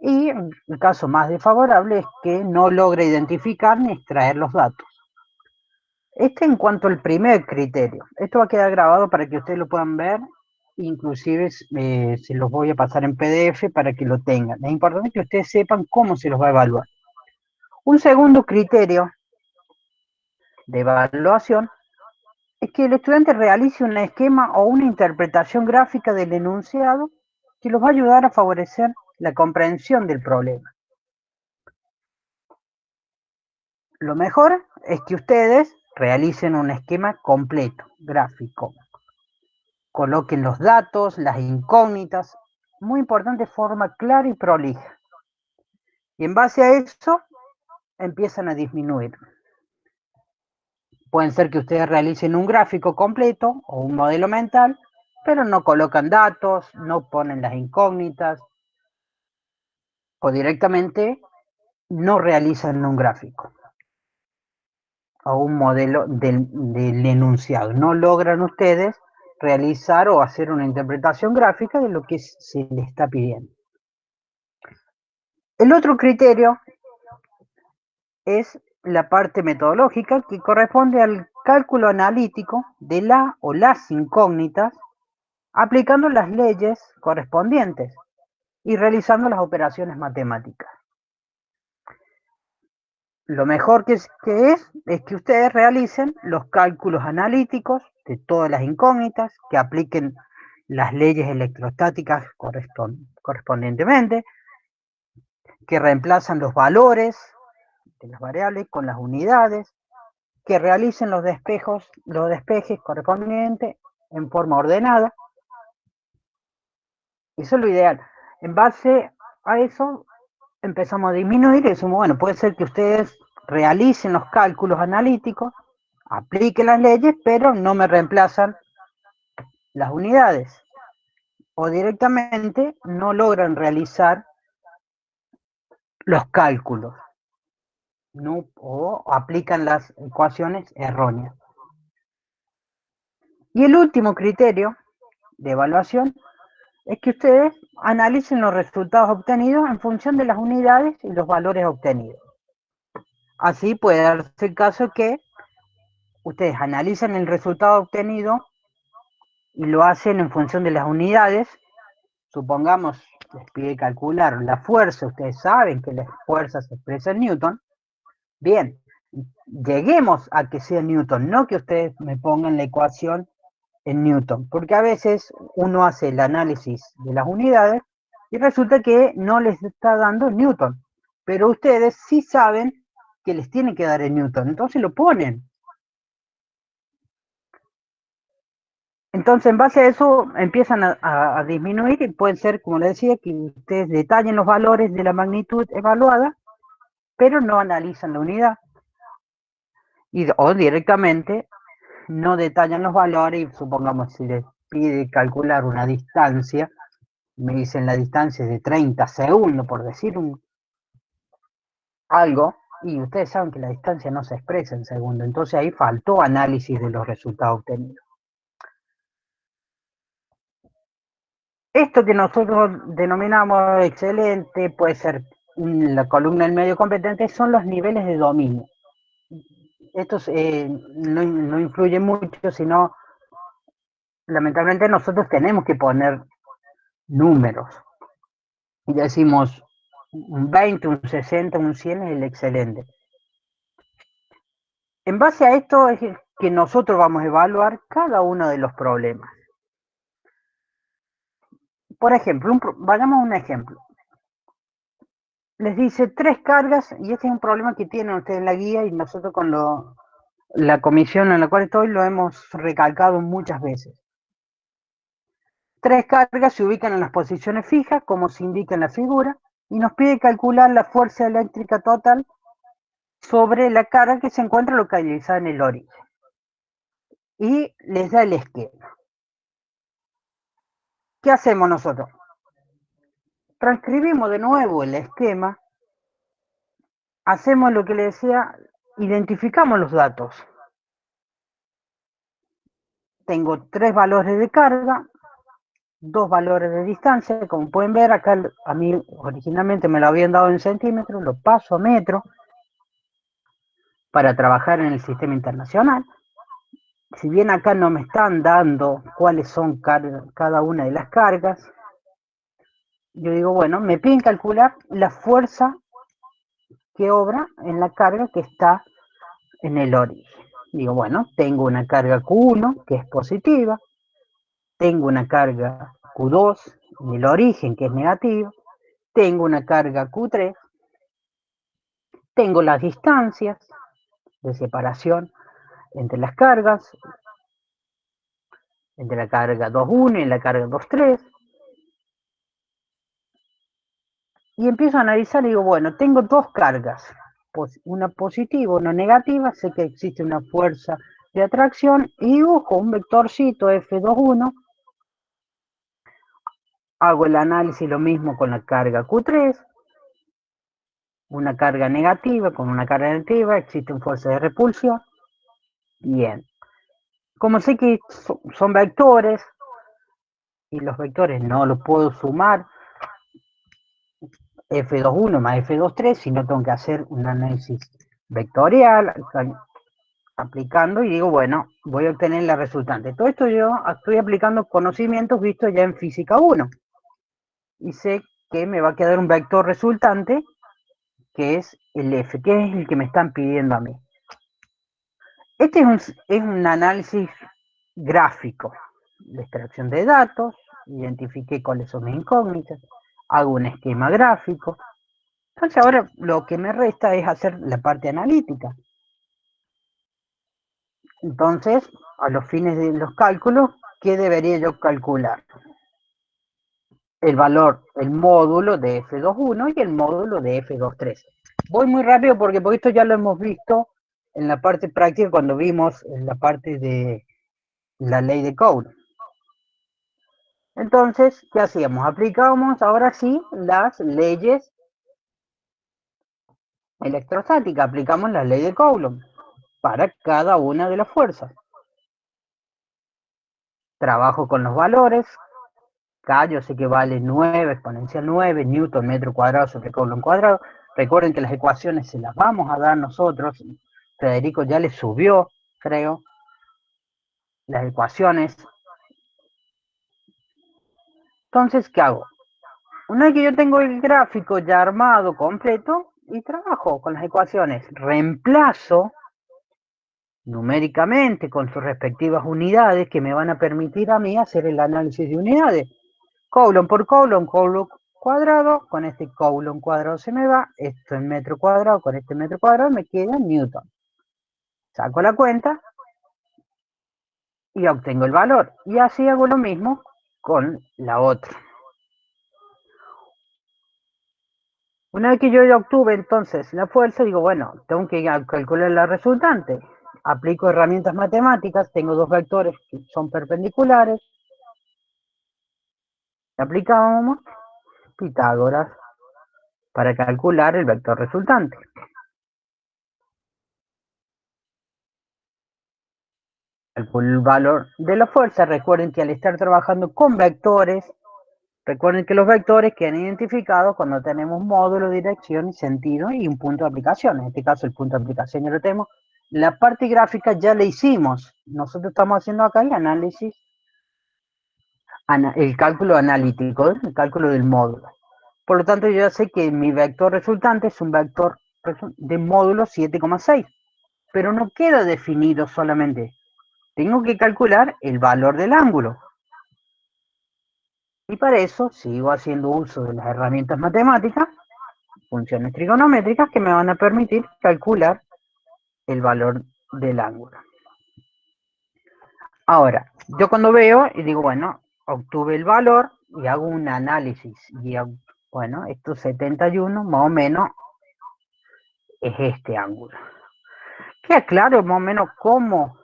Y el caso más desfavorable es que no logra identificar ni extraer los datos. En cuanto al primer criterio. Esto va a quedar grabado para que ustedes lo puedan ver. Inclusive se los voy a pasar en PDF para que lo tengan. Es importante que ustedes sepan cómo se los va a evaluar. Un segundo criterio de evaluación es que el estudiante realice un esquema o una interpretación gráfica del enunciado que los va a ayudar a favorecer la comprensión del problema. Lo mejor es que ustedes realicen un esquema completo, gráfico. Coloquen los datos, las incógnitas, muy importante, de forma clara y prolija. Y en base a eso, empiezan a disminuir. Pueden ser que ustedes realicen un gráfico completo o un modelo mental, pero no colocan datos, no ponen las incógnitas, o directamente no realizan un gráfico o un modelo del enunciado. No logran ustedes realizar o hacer una interpretación gráfica de lo que se les está pidiendo. El otro criterio es la parte metodológica, que corresponde al cálculo analítico de la o las incógnitas, aplicando las leyes correspondientes y realizando las operaciones matemáticas. Lo mejor que es que ustedes realicen los cálculos analíticos de todas las incógnitas, que apliquen las leyes electrostáticas correspondientemente, que reemplazan los valores de las variables con las unidades, que realicen los despejes correspondientes en forma ordenada. Eso es lo ideal. En base a eso empezamos a disminuir y decimos, bueno, puede ser que ustedes realicen los cálculos analíticos, apliquen las leyes, pero no me reemplazan las unidades. O directamente no logran realizar los cálculos, ¿no? O aplican las ecuaciones erróneas. Y el último criterio de evaluación es que ustedes analicen los resultados obtenidos en función de las unidades y los valores obtenidos. Así puede darse el caso que ustedes analizan el resultado obtenido y lo hacen en función de las unidades. Supongamos, les pide calcular la fuerza, ustedes saben que la fuerza se expresa en Newton. Bien, lleguemos a que sea Newton, no que ustedes me pongan la ecuación en Newton, porque a veces uno hace el análisis de las unidades y resulta que no les está dando Newton, pero ustedes sí saben que les tiene que dar en Newton, entonces lo ponen. Entonces, en base a eso, empiezan a disminuir y pueden ser, como les decía, que ustedes detallen los valores de la magnitud evaluada, pero no analizan la unidad. O directamente no detallan los valores y supongamos si les pide calcular una distancia, me dicen la distancia es de 30 segundos, por decir algo, y ustedes saben que la distancia no se expresa en segundos, entonces ahí faltó análisis de los resultados obtenidos. Esto que nosotros denominamos excelente, puede ser la columna del medio competente, son los niveles de dominio. Estos no influyen mucho, sino lamentablemente nosotros tenemos que poner números. Y decimos un 20, un 60, un 100 es el excelente. En base a esto es que nosotros vamos a evaluar cada uno de los problemas. Por ejemplo, vayamos a un ejemplo. Les dice 3 cargas, y este es un problema que tienen ustedes en la guía y nosotros con la comisión en la cual estoy lo hemos recalcado muchas veces. 3 cargas se ubican en las posiciones fijas, como se indica en la figura, y nos pide calcular la fuerza eléctrica total sobre la carga que se encuentra localizada en el origen. Y les da el esquema. ¿Qué hacemos nosotros? Transcribimos de nuevo el esquema, hacemos lo que les decía, identificamos los datos. Tengo 3 valores de carga, 2 valores de distancia, como pueden ver acá a mí originalmente me lo habían dado en centímetros, lo paso a metro para trabajar en el sistema internacional. Si bien acá no me están dando cuáles son cada una de las cargas, yo digo, bueno, me piden calcular la fuerza que obra en la carga que está en el origen. Digo, bueno, tengo una carga Q1 que es positiva, tengo una carga Q2 en el origen que es negativa, tengo una carga Q3, tengo las distancias de separación entre las cargas, entre la carga 2.1 y la carga 2.3, y empiezo a analizar y digo, bueno, tengo 2 cargas, una positiva, una negativa, sé que existe una fuerza de atracción y dibujo un vectorcito F2.1, hago el análisis lo mismo con la carga Q3, una carga negativa con una carga negativa, existe una fuerza de repulsión. Bien, como sé que son vectores y los vectores no los puedo sumar F2.1 más F2.3, sino tengo que hacer un análisis vectorial aplicando y digo, bueno, voy a obtener la resultante. Todo esto yo estoy aplicando conocimientos vistos ya en física 1 y sé que me va a quedar un vector resultante que es el F, que es el que me están pidiendo a mí. Este es un análisis gráfico de extracción de datos, identifiqué cuáles son mis incógnitas, hago un esquema gráfico. Entonces ahora lo que me resta es hacer la parte analítica. Entonces, a los fines de los cálculos, ¿qué debería yo calcular? El valor, el módulo de F2.1 y el módulo de F2.3. Voy muy rápido porque esto ya lo hemos visto en la parte práctica cuando vimos en la parte de la ley de Coulomb. Entonces, ¿qué hacíamos? Aplicábamos ahora sí las leyes electrostáticas, aplicamos la ley de Coulomb para cada una de las fuerzas. Trabajo con los valores. K yo sé que vale 9, exponencial 9, Newton metro cuadrado sobre Coulomb cuadrado. Recuerden que las ecuaciones se las vamos a dar nosotros. Federico ya les subió, creo, las ecuaciones. Entonces, ¿qué hago? Una vez que yo tengo el gráfico ya armado, completo, y trabajo con las ecuaciones, reemplazo numéricamente con sus respectivas unidades que me van a permitir a mí hacer el análisis de unidades. Coulomb por Coulomb, Coulomb cuadrado, con este Coulomb cuadrado se me va, esto en metro cuadrado, con este metro cuadrado me queda Newton. Saco la cuenta y obtengo el valor. Y así hago lo mismo con la otra. Una vez que yo ya obtuve entonces la fuerza, digo, bueno, tengo que calcular la resultante. Aplico herramientas matemáticas, tengo dos vectores que son perpendiculares. Aplicamos Pitágoras para calcular el vector resultante. Calculo el valor de la fuerza. Recuerden que al estar trabajando con vectores, recuerden que los vectores quedan identificados cuando tenemos módulo, dirección y sentido y un punto de aplicación. En este caso el punto de aplicación ya lo tenemos. La parte gráfica ya la hicimos. Nosotros estamos haciendo acá el análisis, el cálculo analítico, el cálculo del módulo. Por lo tanto, yo ya sé que mi vector resultante es un vector de módulo 7,6. Pero no queda definido solamente. Tengo que calcular el valor del ángulo. Y para eso sigo haciendo uso de las herramientas matemáticas, funciones trigonométricas que me van a permitir calcular el valor del ángulo. Ahora, yo cuando veo y digo, bueno, obtuve el valor y hago un análisis. Y bueno, estos 71 más o menos es este ángulo. Queda claro más o menos cómo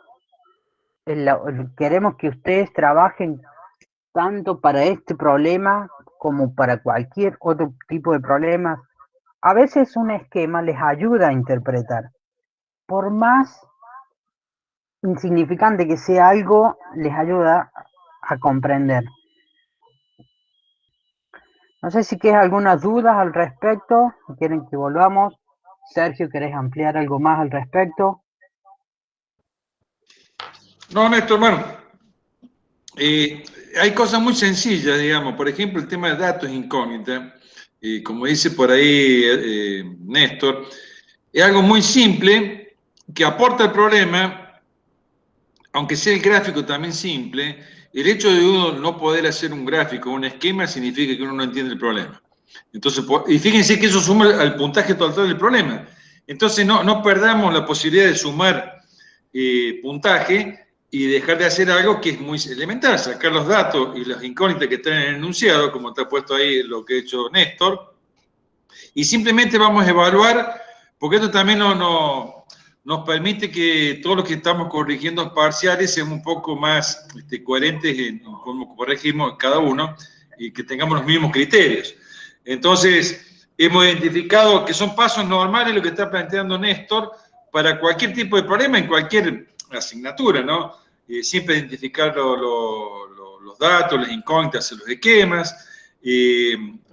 queremos que ustedes trabajen tanto para este problema como para cualquier otro tipo de problema. A veces un esquema les ayuda a interpretar. Por más insignificante que sea algo, les ayuda a comprender. No sé si quieres algunas dudas al respecto, si quieren que volvamos. Sergio, ¿querés ampliar algo más al respecto? No, Néstor, bueno, hay cosas muy sencillas, digamos, por ejemplo, el tema de datos incógnita, como dice por ahí Néstor, es algo muy simple que aporta el problema, aunque sea el gráfico también simple. El hecho de uno no poder hacer un gráfico, un esquema, significa que uno no entiende el problema. Entonces, y fíjense que eso suma al puntaje total del problema. Entonces, no perdamos la posibilidad de sumar puntaje y dejar de hacer algo que es muy elemental, sacar los datos y las incógnitas que están en el enunciado, como está puesto ahí lo que ha hecho Néstor, y simplemente vamos a evaluar, porque esto también nos permite que todos los que estamos corrigiendo parciales seamos un poco más coherentes en cómo corregimos cada uno y que tengamos los mismos criterios. Entonces, hemos identificado que son pasos normales lo que está planteando Néstor para cualquier tipo de problema en cualquier asignatura, ¿no? Siempre identificar los datos, las incógnitas, los esquemas,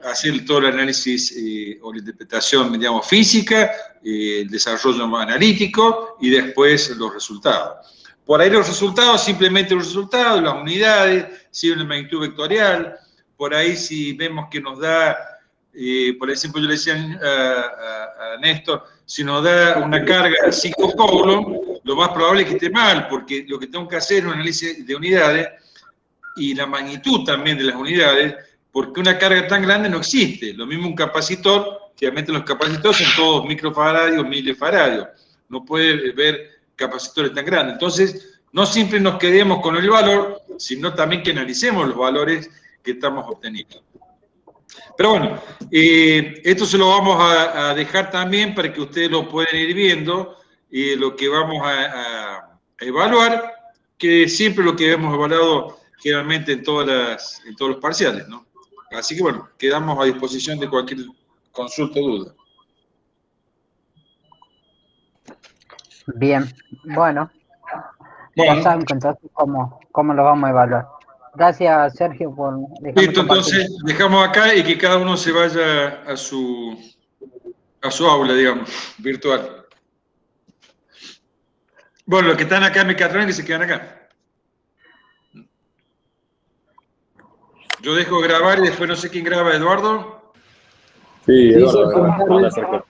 hacer todo el análisis o la interpretación, digamos, física, el desarrollo analítico y después los resultados. Por ahí los resultados, simplemente los resultados, las unidades, si la magnitud vectorial, por ahí si vemos que nos da, por ejemplo, yo le decía a Néstor, si nos da una carga 5 Coulomb, lo más probable es que esté mal, porque lo que tengo que hacer es un análisis de unidades y la magnitud también de las unidades, porque una carga tan grande no existe. Lo mismo un capacitor, que obviamente los capacitores son todos microfaradios, milifaradios. No puede ver capacitores tan grandes. Entonces, no siempre nos quedemos con el valor, sino también que analicemos los valores que estamos obteniendo. Pero bueno, esto se lo vamos a dejar también para que ustedes lo puedan ir viendo y lo que vamos a evaluar, que siempre lo que hemos evaluado generalmente en todos los parciales, ¿no? Así que bueno, quedamos a disposición de cualquier consulta o duda. Bien, bueno, ya saben entonces cómo lo vamos a evaluar. Gracias, Sergio, por dejarme Listo, compartir. entonces dejamos acá y que cada uno se vaya a su aula, digamos, virtual. Bueno, los que están acá en Mecatrón, que se quedan acá. Yo dejo grabar y después no sé quién graba, Eduardo. Sí, Eduardo, graba. Hola, Sergio.